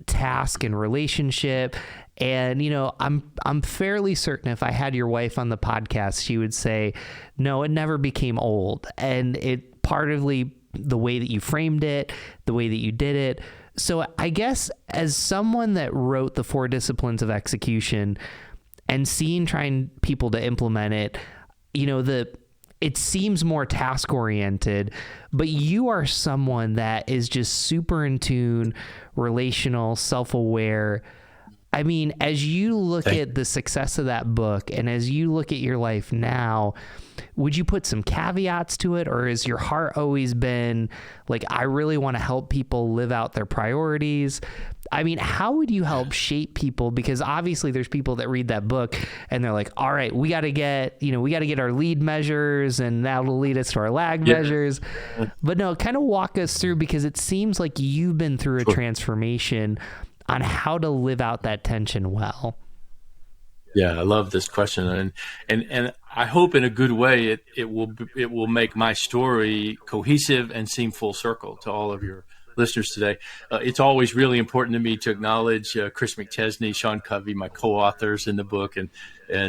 Speaker 1: task and relationship. And, I'm fairly certain if I had your wife on the podcast, she would say, no, it never became old. And it partly the way that you framed it, the way that you did it. So I guess as someone that wrote the 4 disciplines of execution and trying people to implement it, it seems more task oriented, but you are someone that is just super in tune, relational, self-aware. I mean, as you look at the success of that book and as you look at your life now, would you put some caveats to it, or has your heart always been like, I really want to help people live out their priorities? I mean, how would you help shape people? Because obviously there's people that read that book and they're like, all right, we got to get our lead measures and that'll lead us to our lag measures. But no, kind of walk us through, because it seems like you've been through a transformation on how to live out that tension well.
Speaker 2: Yeah, I love this question, and I hope in a good way it will make my story cohesive and seem full circle to all of your listeners today. It's always really important to me to acknowledge Chris McChesney, Sean Covey, my co-authors in the book, and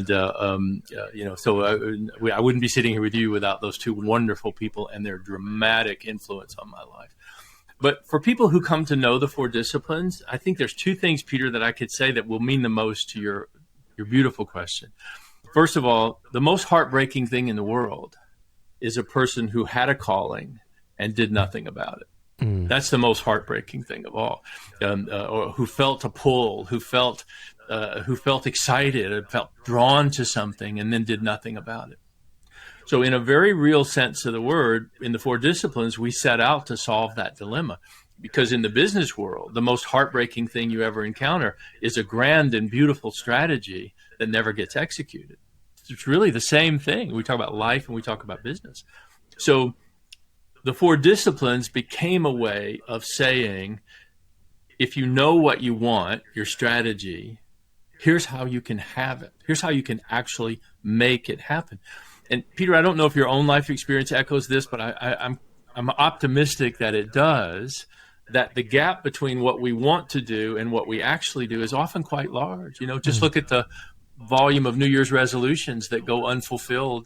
Speaker 2: so I wouldn't be sitting here with you without those 2 wonderful people and their dramatic influence on my life. But for people who come to know the 4 disciplines, I think there's 2 things, Peter, that I could say that will mean the most to your beautiful question. First of all, the most heartbreaking thing in the world is a person who had a calling and did nothing about it. That's the most heartbreaking thing of all. Or who felt a pull, who felt excited, and felt drawn to something and then did nothing about it. So in a very real sense of the word, in the 4 disciplines, we set out to solve that dilemma. Because in the business world, the most heartbreaking thing you ever encounter is a grand and beautiful strategy that never gets executed. It's really the same thing. We talk about life and we talk about business. So the 4 disciplines became a way of saying, if you know what you want, your strategy, here's how you can have it. Here's how you can actually make it happen. And Peter, I don't know if your own life experience echoes this, but I'm optimistic that it does, that the gap between what we want to do and what we actually do is often quite large. Just look at the volume of New Year's resolutions that go unfulfilled,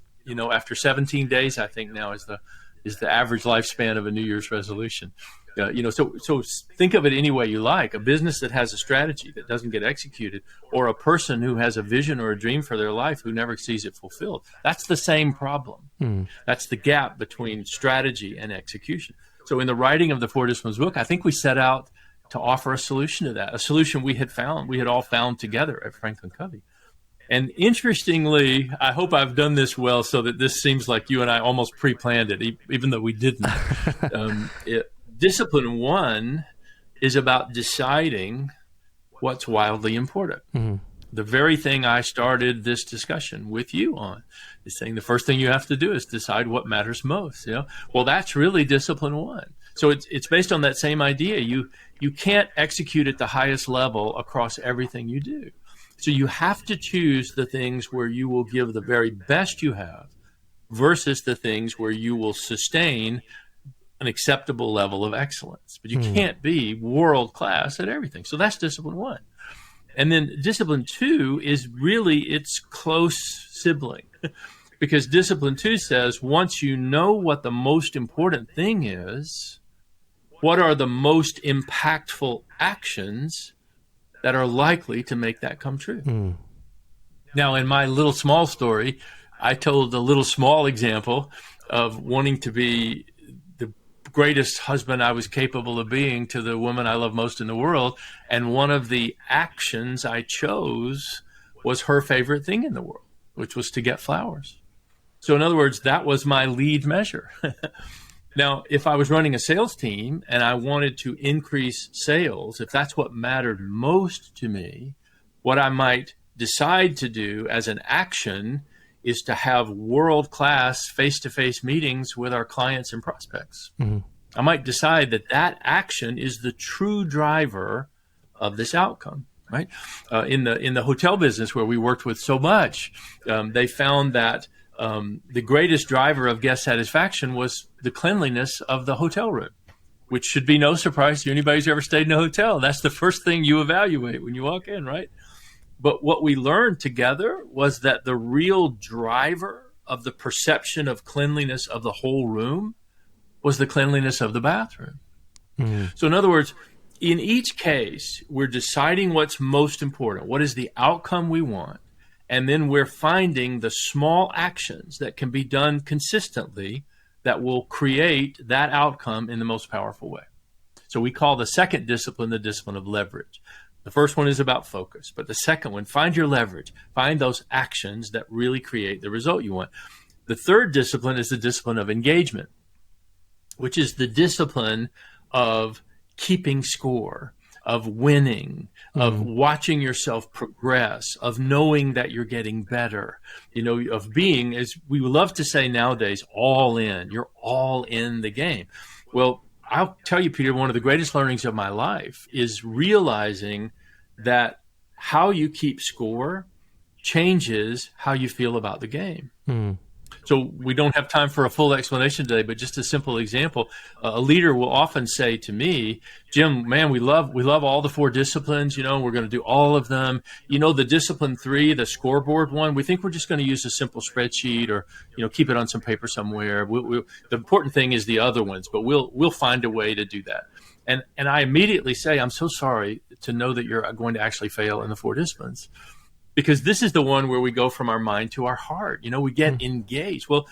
Speaker 2: after 17 days, I think now is the average lifespan of a New Year's resolution. So think of it any way you like. A business that has a strategy that doesn't get executed, or a person who has a vision or a dream for their life who never sees it fulfilled. That's the same problem. That's the gap between strategy and execution. So in the writing of the 4 Disciplines book, I think we set out to offer a solution to that, a solution we had all found together at Franklin Covey. And interestingly, I hope I've done this well so that this seems like you and I almost pre-planned it, even though we didn't. Discipline 1 is about deciding what's wildly important. The very thing I started this discussion with you on is saying the first thing you have to do is decide what matters most. Well, that's really discipline 1. So it's based on that same idea. You can't execute at the highest level across everything you do. So you have to choose the things where you will give the very best you have versus the things where you will sustain an acceptable level of excellence. But you can't be world class at everything. So that's discipline 1. And then discipline 2 is really its close sibling. Because discipline 2 says, once you know what the most important thing is, what are the most impactful actions that are likely to make that come true? Now, in my little small story, I told a little small example of wanting to be the greatest husband I was capable of being to the woman I love most in the world. And one of the actions I chose was her favorite thing in the world, which was to get flowers. So in other words, that was my lead measure. Now, if I was running a sales team and I wanted to increase sales, if that's what mattered most to me, what I might decide to do as an action is to have world-class face-to-face meetings with our clients and prospects. I might decide that that action is the true driver of this outcome, right? In the hotel business where we worked with so much, they found that the greatest driver of guest satisfaction was the cleanliness of the hotel room, which should be no surprise to anybody who's ever stayed in a hotel. That's the first thing you evaluate when you walk in, right? But what we learned together was that the real driver of the perception of cleanliness of the whole room was the cleanliness of the bathroom. So in other words, in each case, we're deciding what's most important. What is the outcome we want? And then we're finding the small actions that can be done consistently that will create that outcome in the most powerful way. So we call the second discipline the discipline of leverage. The first one is about focus, but the second one, find your leverage. Find those actions that really create the result you want. The third discipline is the discipline of engagement, which is the discipline of keeping score, of winning, of watching yourself progress, of knowing that you're getting better, of being, as we love to say nowadays, all in. You're all in the game. Well, I'll tell you, Peter, one of the greatest learnings of my life is realizing that how you keep score changes how you feel about the game. So we don't have time for a full explanation today, but just a simple example. A leader will often say to me, Jim, man, we love all the 4 disciplines, we're going to do all of them. The discipline 3, the scoreboard one, we think we're just going to use a simple spreadsheet or, keep it on some paper somewhere. The important thing is the other ones, but we'll find a way to do that. And I immediately say, I'm so sorry to know that you're going to actually fail in the 4 disciplines. Because this is the one where we go from our mind to our heart. We get engaged. Well,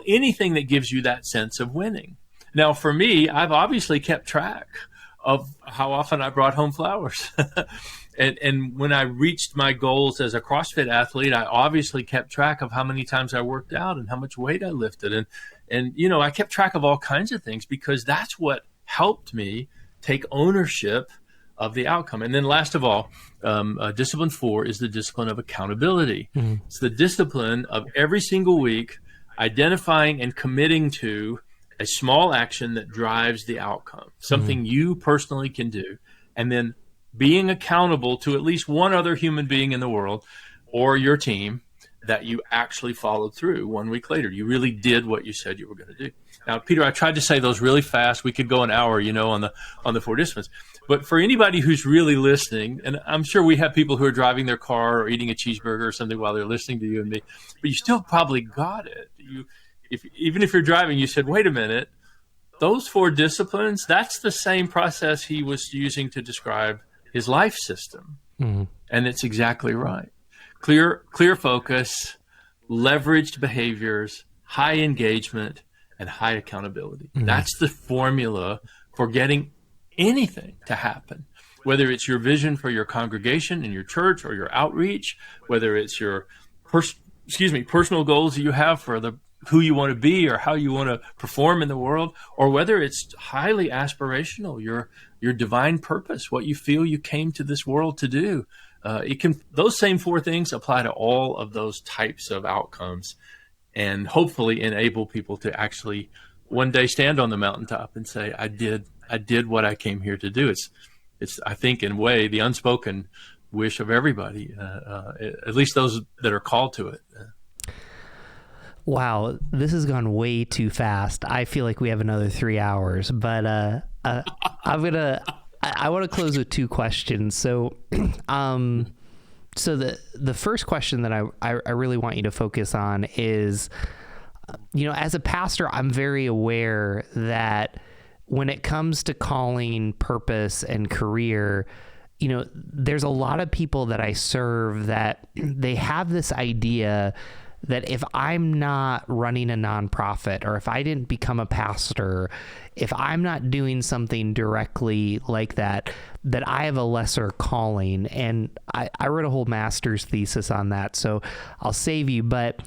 Speaker 2: anything that gives you that sense of winning. Now, for me, I've obviously kept track of how often I brought home flowers. and when I reached my goals as a CrossFit athlete, I obviously kept track of how many times I worked out and how much weight I lifted. And I kept track of all kinds of things because that's what helped me take ownership of the outcome. And then last of all, discipline 4 is the discipline of accountability. It's the discipline of every single week identifying and committing to a small action that drives the outcome, something you personally can do, and then being accountable to at least one other human being in the world or your team that you actually followed through 1 week later. You really did what you said you were going to do. Now, Peter, I tried to say those really fast. We could go an hour, on the 4 disciplines. But for anybody who's really listening, and I'm sure we have people who are driving their car or eating a cheeseburger or something while they're listening to you and me, but you still probably got it. Even if you're driving, you said, wait a minute, those 4 disciplines, that's the same process he was using to describe his life system. And it's exactly right. Clear focus, leveraged behaviors, high engagement, and high accountability. That's the formula for getting anything to happen, whether it's your vision for your congregation in your church or your outreach, whether it's your personal goals that you have for who you want to be or how you want to perform in the world, or whether it's highly aspirational, your divine purpose, what you feel you came to this world to do. Those same 4 things apply to all of those types of outcomes and hopefully enable people to actually one day stand on the mountaintop and say, I did what I came here to do. It's I think in a way the unspoken wish of everybody, at least those that are called to it.
Speaker 1: Wow, this has gone way too fast. I feel like we have another 3 hours, but I want to close with two questions. So, so the first question that I really want you to focus on is, as a pastor, I'm very aware that when it comes to calling, purpose, and career, there's a lot of people that I serve that they have this idea that if I'm not running a nonprofit, or if I didn't become a pastor, if I'm not doing something directly like that, that I have a lesser calling. And I wrote a whole master's thesis on that, so I'll save you. But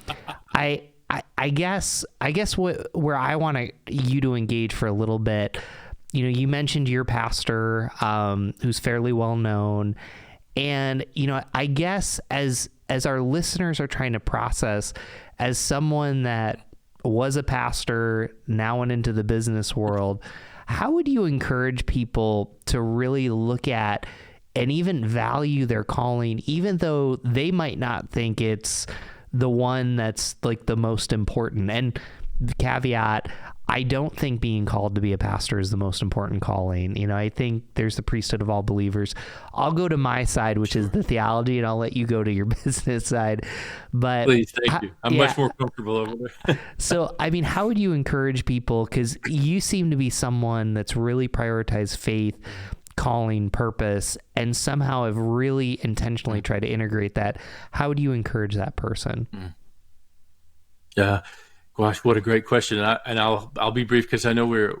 Speaker 1: I guess where I want you to engage for a little bit, you mentioned your pastor, who's fairly well known. And, I guess as our listeners are trying to process, as someone that was a pastor, now went into the business world, how would you encourage people to really look at and even value their calling, even though they might not think it's the one that's like the most important? And the caveat, I don't think being called to be a pastor is the most important calling. I think there's the priesthood of all believers. I'll go to my side, which is the theology, and I'll let you go to your business side. But
Speaker 2: please, thank you. I'm much more comfortable over there.
Speaker 1: So, how would you encourage people? Because you seem to be someone that's really prioritized faith, calling, purpose, and somehow have really intentionally tried to integrate that. How would you encourage that person?
Speaker 2: Yeah. Gosh, what a great question. And I'll be brief, because I know we're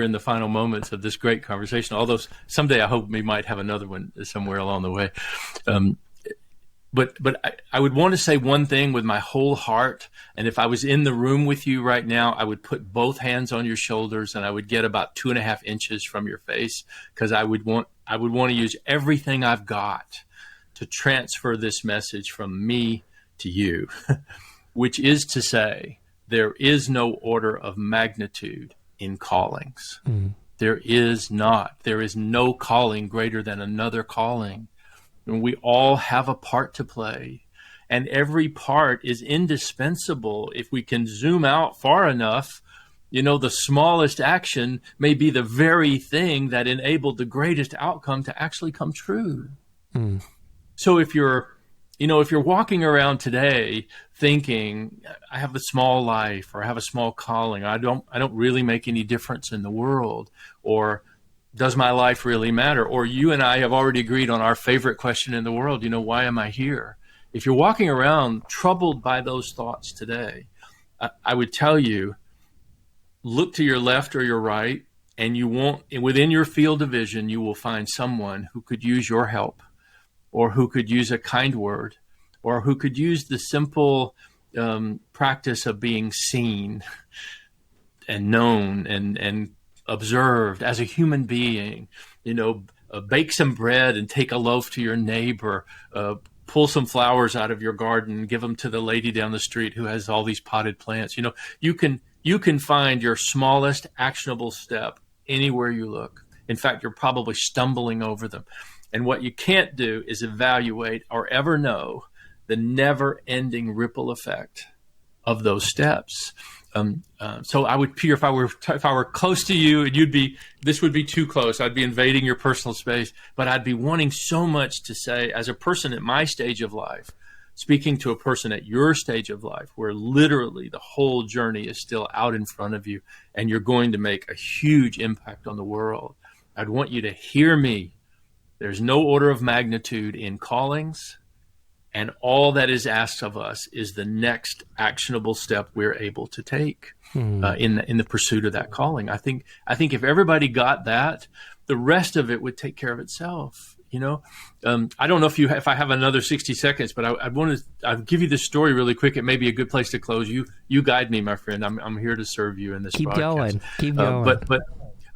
Speaker 2: in the final moments of this great conversation, although someday I hope we might have another one somewhere along the way. But I would want to say one thing with my whole heart. And if I was in the room with you right now, I would put both hands on your shoulders and I would get about 2.5 inches from your face, because I would want to use everything I've got to transfer this message from me to you. Which is to say, there is no order of magnitude in callings. Mm. There is not. There is no calling greater than another calling. And we all have a part to play. And every part is indispensable. If we can zoom out far enough, the smallest action may be the very thing that enabled the greatest outcome to actually come true. Mm. So if you're walking around today thinking, I have a small life, or I have a small calling, I don't really make any difference in the world, or does my life really matter? Or you and I have already agreed on our favorite question in the world, why am I here? If you're walking around troubled by those thoughts today, I would tell you, look to your left or your right, and within your field of vision, you will find someone who could use your help, or who could use a kind word, or who could use the simple practice of being seen and known and observed as a human being. Bake some bread and take a loaf to your neighbor, pull some flowers out of your garden, give them to the lady down the street who has all these potted plants. You can find your smallest actionable step anywhere you look. In fact, you're probably stumbling over them. And what you can't do is evaluate or ever know the never-ending ripple effect of those steps. So I would, Peter, if I were close to you, and this would be too close. I'd be invading your personal space, but I'd be wanting so much to say, as a person at my stage of life, speaking to a person at your stage of life, where literally the whole journey is still out in front of you, and you're going to make a huge impact on the world. I'd want you to hear me. There's no order of magnitude in callings, and all that is asked of us is the next actionable step we're able to take in the pursuit of that calling. I think if everybody got that, the rest of it would take care of itself. I don't know if I have another 60 seconds, but I'll give you this story really quick. It may be a good place to close. You guide me, my friend. I'm here to serve you in this
Speaker 1: Keep
Speaker 2: broadcast.
Speaker 1: Keep going.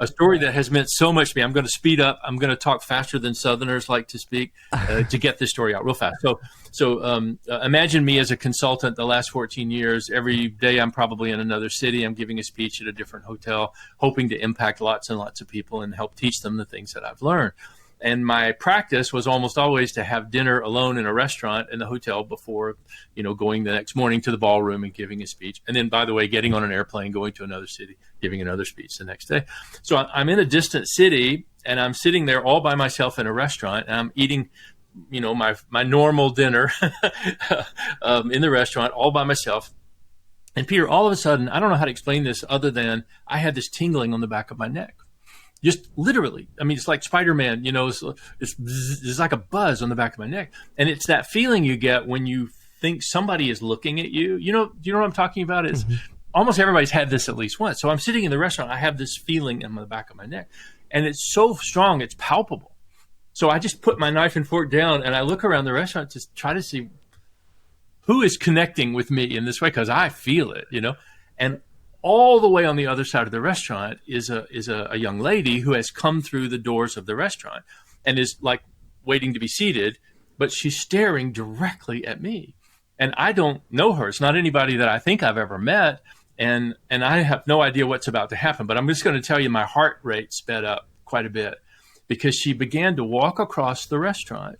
Speaker 2: a story that has meant so much to me. I'm going to speed up. I'm going to talk faster than Southerners like to speak to get this story out real fast. So imagine me as a consultant the last 14 years. Every day I'm probably in another city. I'm giving a speech at a different hotel, hoping to impact lots and lots of people and help teach them the things that I've learned. And my practice was almost always to have dinner alone in a restaurant in the hotel before, going the next morning to the ballroom and giving a speech. And then, by the way, getting on an airplane, going to another city, giving another speech the next day. So I'm in a distant city, and I'm sitting there all by myself in a restaurant, and I'm eating, my normal dinner in the restaurant all by myself. And Peter, all of a sudden, I don't know how to explain this other than I had this tingling on the back of my neck. Just literally. I mean, it's like Spider-Man, it's like a buzz on the back of my neck. And it's that feeling you get when you think somebody is looking at you. Do you know what I'm talking about? It's almost everybody's had this at least once. So I'm sitting in the restaurant. I have this feeling in the back of my neck. And it's so strong, it's palpable. So I just put my knife and fork down and I look around the restaurant to try to see who is connecting with me in this way, because I feel it, And all the way on the other side of the restaurant is a young lady who has come through the doors of the restaurant and is like waiting to be seated, but she's staring directly at me. And I don't know her. It's not anybody that I think I've ever met. And I have no idea what's about to happen. But I'm just going to tell you my heart rate sped up quite a bit because she began to walk across the restaurant.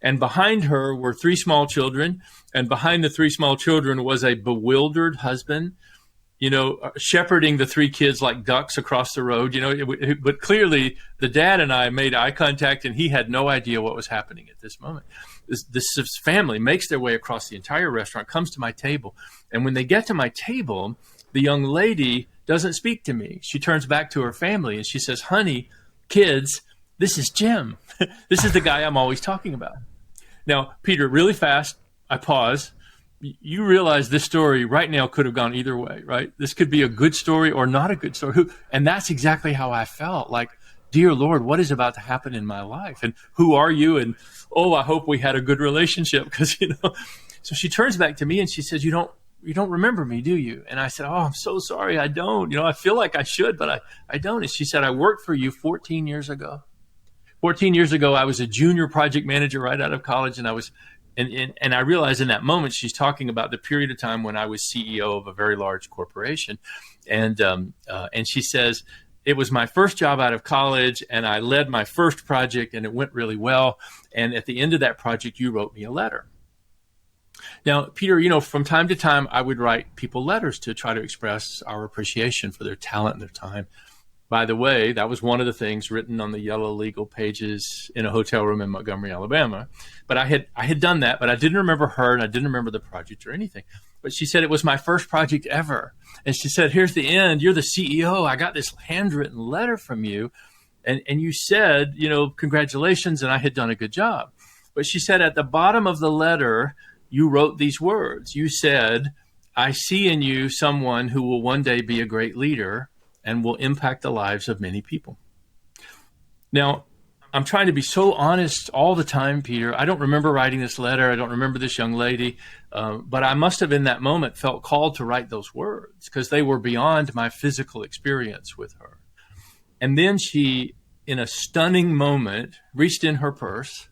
Speaker 2: And behind her were 3 small children. And behind the 3 small children was a bewildered husband, shepherding the 3 kids like ducks across the road, but clearly the dad and I made eye contact and he had no idea what was happening at this moment. This family makes their way across the entire restaurant, comes to my table. And when they get to my table, the young lady doesn't speak to me. She turns back to her family and she says, "Honey, kids, this is Jim. This is the guy I'm always talking about." Now, Peter, really fast, I pause. You realize this story right now could have gone either way, right? This could be a good story or not a good story. And that's exactly how I felt. Like, dear Lord, what is about to happen in my life? And who are you? And, I hope we had a good relationship because, So she turns back to me and she says, you don't remember me, do you? And I said, I'm so sorry. I don't. I feel like I should, but I don't. And she said, I worked for you 14 years ago. 14 years ago, I was a junior project manager right out of college, and I was And I realized in that moment she's talking about the period of time when I was CEO of a very large corporation, and she says it was my first job out of college, and I led my first project, and it went really well. And at the end of that project, you wrote me a letter. Now, Peter, from time to time, I would write people letters to try to express our appreciation for their talent and their time. By the way, that was one of the things written on the yellow legal pages in a hotel room in Montgomery, Alabama. But I had done that, but I didn't remember her and I didn't remember the project or anything. But she said it was my first project ever. And she said, here's the end. You're the CEO. I got this handwritten letter from you. And you said, congratulations. And I had done a good job. But she said at the bottom of the letter, you wrote these words. You said, I see in you someone who will one day be a great leader and will impact the lives of many people. Now, I'm trying to be so honest all the time, Peter. I don't remember writing this letter. I don't remember this young lady. But I must have in that moment felt called to write those words because they were beyond my physical experience with her. And then she, in a stunning moment, reached in her purse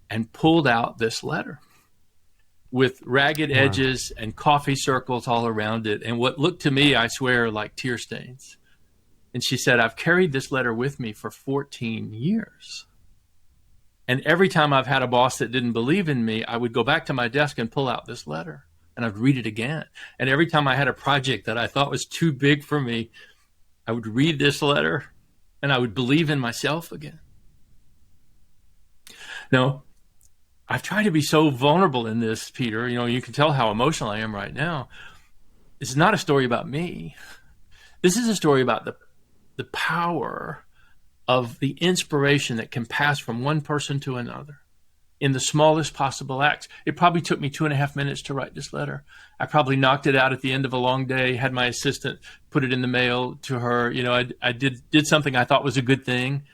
Speaker 2: and pulled out this letter with ragged edges and coffee circles all around it, and what looked to me, I swear, like tear stains. And she said, I've carried this letter with me for 14 years. And every time I've had a boss that didn't believe in me, I would go back to my desk and pull out this letter, and I'd read it again. And every time I had a project that I thought was too big for me, I would read this letter, and I would believe in myself again. Now, I've tried to be so vulnerable in this, Peter. You can tell how emotional I am right now. This is not a story about me. This is a story about the power of the inspiration that can pass from one person to another in the smallest possible acts. It probably took me 2.5 minutes to write this letter. I probably knocked it out at the end of a long day, had my assistant put it in the mail to her. I did something I thought was a good thing.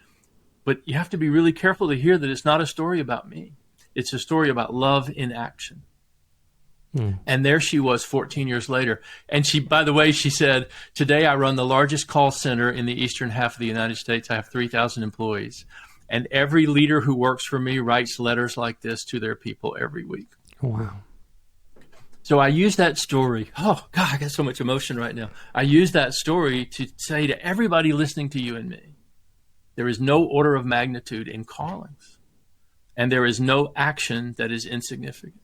Speaker 2: But you have to be really careful to hear that it's not a story about me. It's a story about love in action. And there she was 14 years later. And she, by the way, she said, today I run the largest call center in the eastern half of the United States. I have 3,000 employees. And every leader who works for me writes letters like this to their people every week.
Speaker 1: Wow.
Speaker 2: So I use that story. Oh, God, I got so much emotion right now. I use that story to say to everybody listening to you and me, there is no order of magnitude in callings. And there is no action that is insignificant.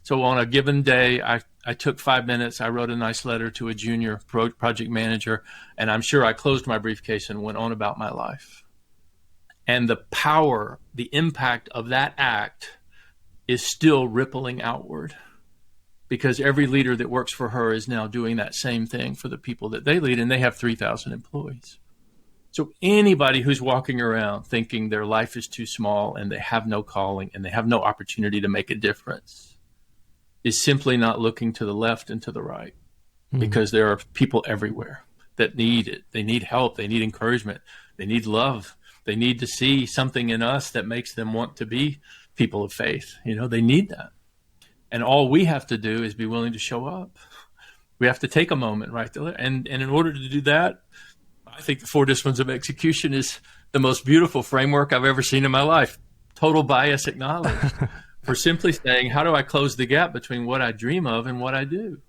Speaker 2: So on a given day, I took 5 minutes. I wrote a nice letter to a junior project manager, and I'm sure I closed my briefcase and went on about my life. And the power, the impact of that act is still rippling outward, because every leader that works for her is now doing that same thing for the people that they lead, and they have 3,000 employees. So anybody who's walking around thinking their life is too small and they have no calling and they have no opportunity to make a difference is simply not looking to the left and to the right, because there are people everywhere that need it. They need help. They need encouragement. They need love. They need to see something in us that makes them want to be people of faith. You know, they need that. And all we have to do is be willing to show up. We have to take a moment right there. And in order to do that, I think the 4 disciplines of execution is the most beautiful framework I've ever seen in my life. Total bias acknowledged. For simply saying, how do I close the gap between what I dream of and what I do?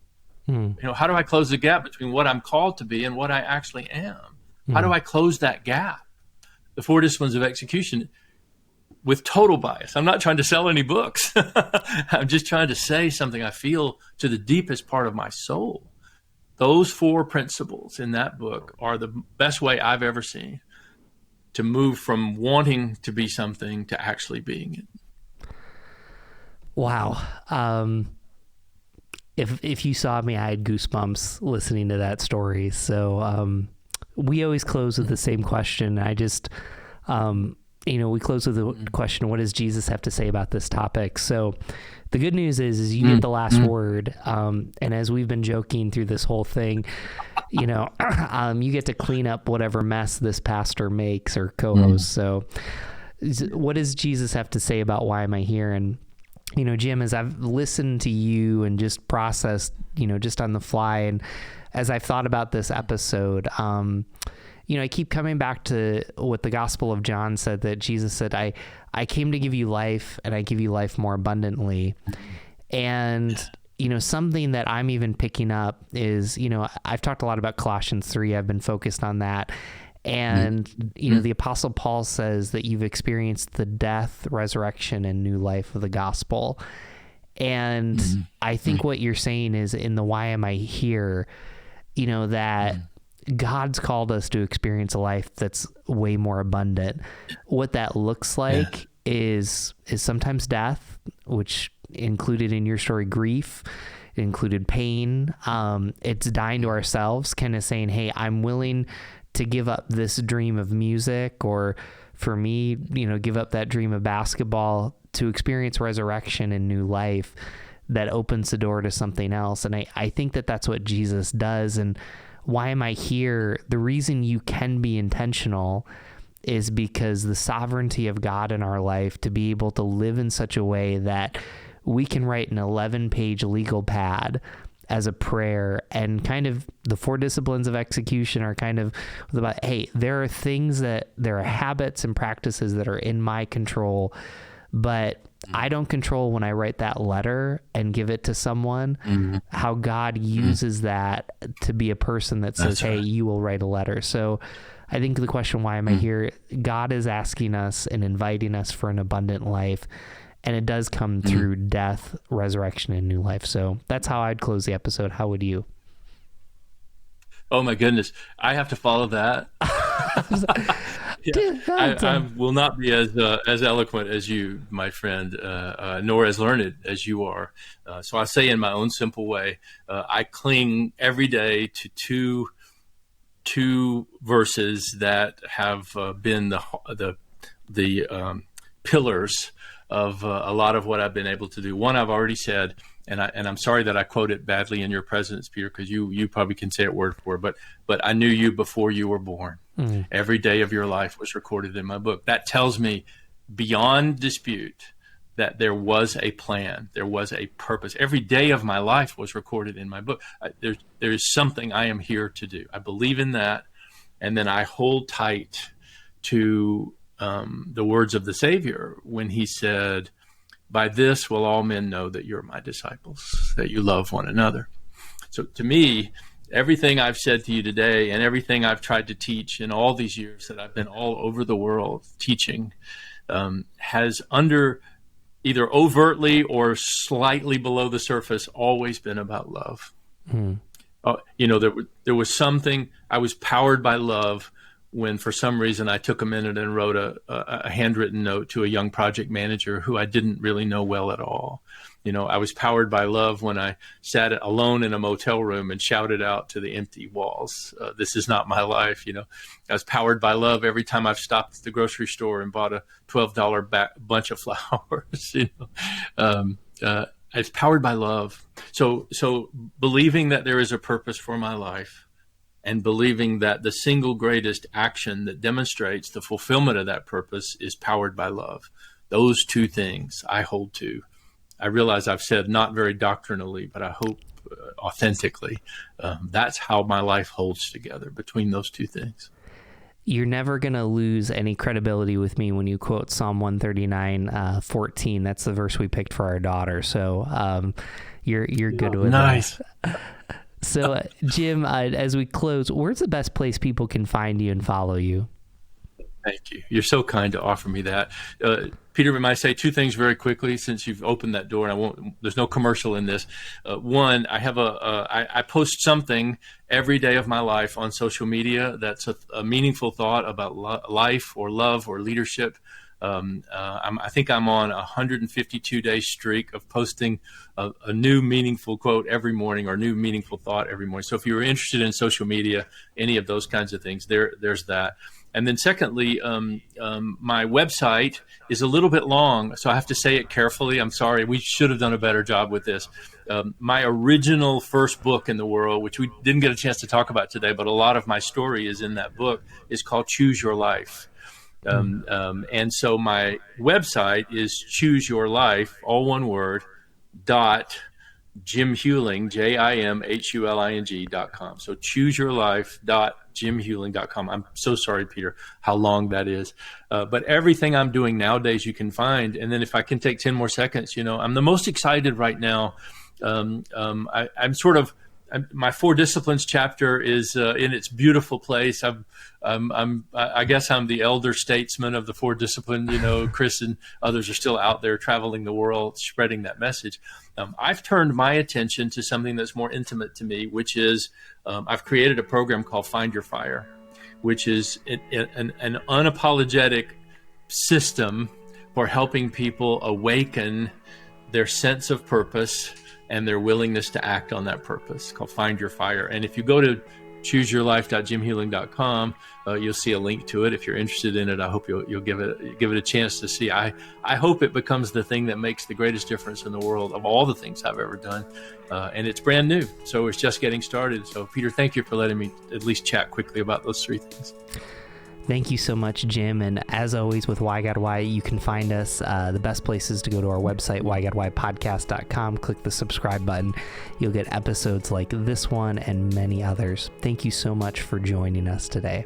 Speaker 2: You know, how do I close the gap between what I'm called to be and what I actually am? How do I close that gap? The 4 disciplines of execution with total bias. I'm not trying to sell any books. I'm just trying to say something I feel to the deepest part of my soul. Those 4 principles in that book are the best way I've ever seen to move from wanting to be something to actually being it.
Speaker 1: Wow. If you saw me, I had goosebumps listening to that story. So we always close with the same question. I just, we close with the question, what does Jesus have to say about this topic? So the good news is you get the last word. And as we've been joking through this whole thing, you get to clean up whatever mess this pastor makes or co-host. So what does Jesus have to say about why am I here? And Jim, as I've listened to you and just processed, just on the fly, and as I've thought about this episode, I keep coming back to what the Gospel of John said, that Jesus said, I came to give you life, and I give you life more abundantly. And, something that I'm even picking up is, I've talked a lot about Colossians 3. I've been focused on that. And, the Apostle Paul says that you've experienced the death, resurrection, and new life of the gospel. And I think what you're saying is in the why am I here, that God's called us to experience a life that's way more abundant. What that looks like is sometimes death, which included in your story, grief. It included pain. It's dying to ourselves, kind of saying, hey, I'm willing to give up this dream of music, or for me, give up that dream of basketball to experience resurrection and new life that opens the door to something else. And I think that that's what Jesus does. And why am I here? The reason you can be intentional is because the sovereignty of God in our life, to be able to live in such a way that we can write an 11-page legal pad as a prayer, and kind of the 4 disciplines of execution are kind of about, hey, there are habits and practices that are in my control, but I don't control when I write that letter and give it to someone, how God uses that to be a person that says, hey, you will write a letter. So I think the question, why am I here? God is asking us and inviting us for an abundant life. And it does come through death, resurrection, and new life. So that's how I'd close the episode. How would you?
Speaker 2: Oh my goodness. I have to follow that. I will not be as eloquent as you, my friend, nor as learned as you are. So I say in my own simple way, I cling every day to two verses that have been the pillars of a lot of what I've been able to do. One I've already said, and I'm sorry that I quote it badly in your presence, Peter, because you probably can say it word for word, but I knew you before you were born. Every day of your life was recorded in my book. That tells me beyond dispute that there was a plan, there was a purpose. Every day of my life was recorded in my book. There is something I am here to do. I believe in that, and then I hold tight to the words of the Savior when he said, "By this will all men know that you're my disciples, that you love one another." So to me, everything I've said to you today and everything I've tried to teach in all these years that I've been all over the world teaching has under either overtly or slightly below the surface always been about love. There was something, I was powered by love when for some reason I took a minute and wrote a handwritten note to a young project manager who I didn't really know well at all. I was powered by love when I sat alone in a motel room and shouted out to the empty walls, "This is not my life." I was powered by love every time I've stopped at the grocery store and bought a $12 bunch of flowers. I was powered by love. So believing that there is a purpose for my life and believing that the single greatest action that demonstrates the fulfillment of that purpose is powered by love. Those two things I hold to. I realize I've said not very doctrinally, but I hope authentically. That's how my life holds together between those two things.
Speaker 1: You're never going to lose any credibility with me when you quote Psalm 139:14. That's the verse we picked for our daughter. So you're good with
Speaker 2: nice.
Speaker 1: that. So Jim, as we close, where's the best place people can find you and follow you?
Speaker 2: Thank you. You're so kind to offer me that. Peter, might I say two things very quickly since you've opened that door, and there's no commercial in this. One, I have I post something every day of my life on social media that's a meaningful thought about life or love or leadership. I think I'm on a 152-day streak of posting a new meaningful quote every morning or new meaningful thought every morning. So if you're interested in social media, any of those kinds of things, there's that. And then secondly, my website is a little bit long, so I have to say it carefully. I'm sorry. We should have done a better job with this. My original first book in the world, which we didn't get a chance to talk about today, but a lot of my story is in that book, is called Choose Your Life. And so my website is chooseyourlife, all one word, .JimHuling, JimHuling.com. So chooseyourlife.JimHuling.com. I'm so sorry, Peter, how long that is. But everything I'm doing nowadays you can find. And then if I can take 10 more seconds, I'm the most excited right now. My Four Disciplines chapter is in its beautiful place. I guess I'm the elder statesman of the Four Disciplines. Chris and others are still out there traveling the world, spreading that message. I've turned my attention to something that's more intimate to me, which is I've created a program called Find Your Fire, which is an unapologetic system for helping people awaken their sense of purpose and their willingness to act on that purpose, called Find Your Fire. And if you go to chooseyourlife.jimhuling.com, you'll see a link to it. If you're interested in it, I hope you'll give it a chance to see. I hope it becomes the thing that makes the greatest difference in the world of all the things I've ever done. And it's brand new, so it's just getting started. So Peter, thank you for letting me at least chat quickly about those three things.
Speaker 1: Thank you so much, Jim. And as always with Why God Why, you can find us. The best place is to go to our website, whygodwhypodcast.com. Click the subscribe button. You'll get episodes like this one and many others. Thank you so much for joining us today.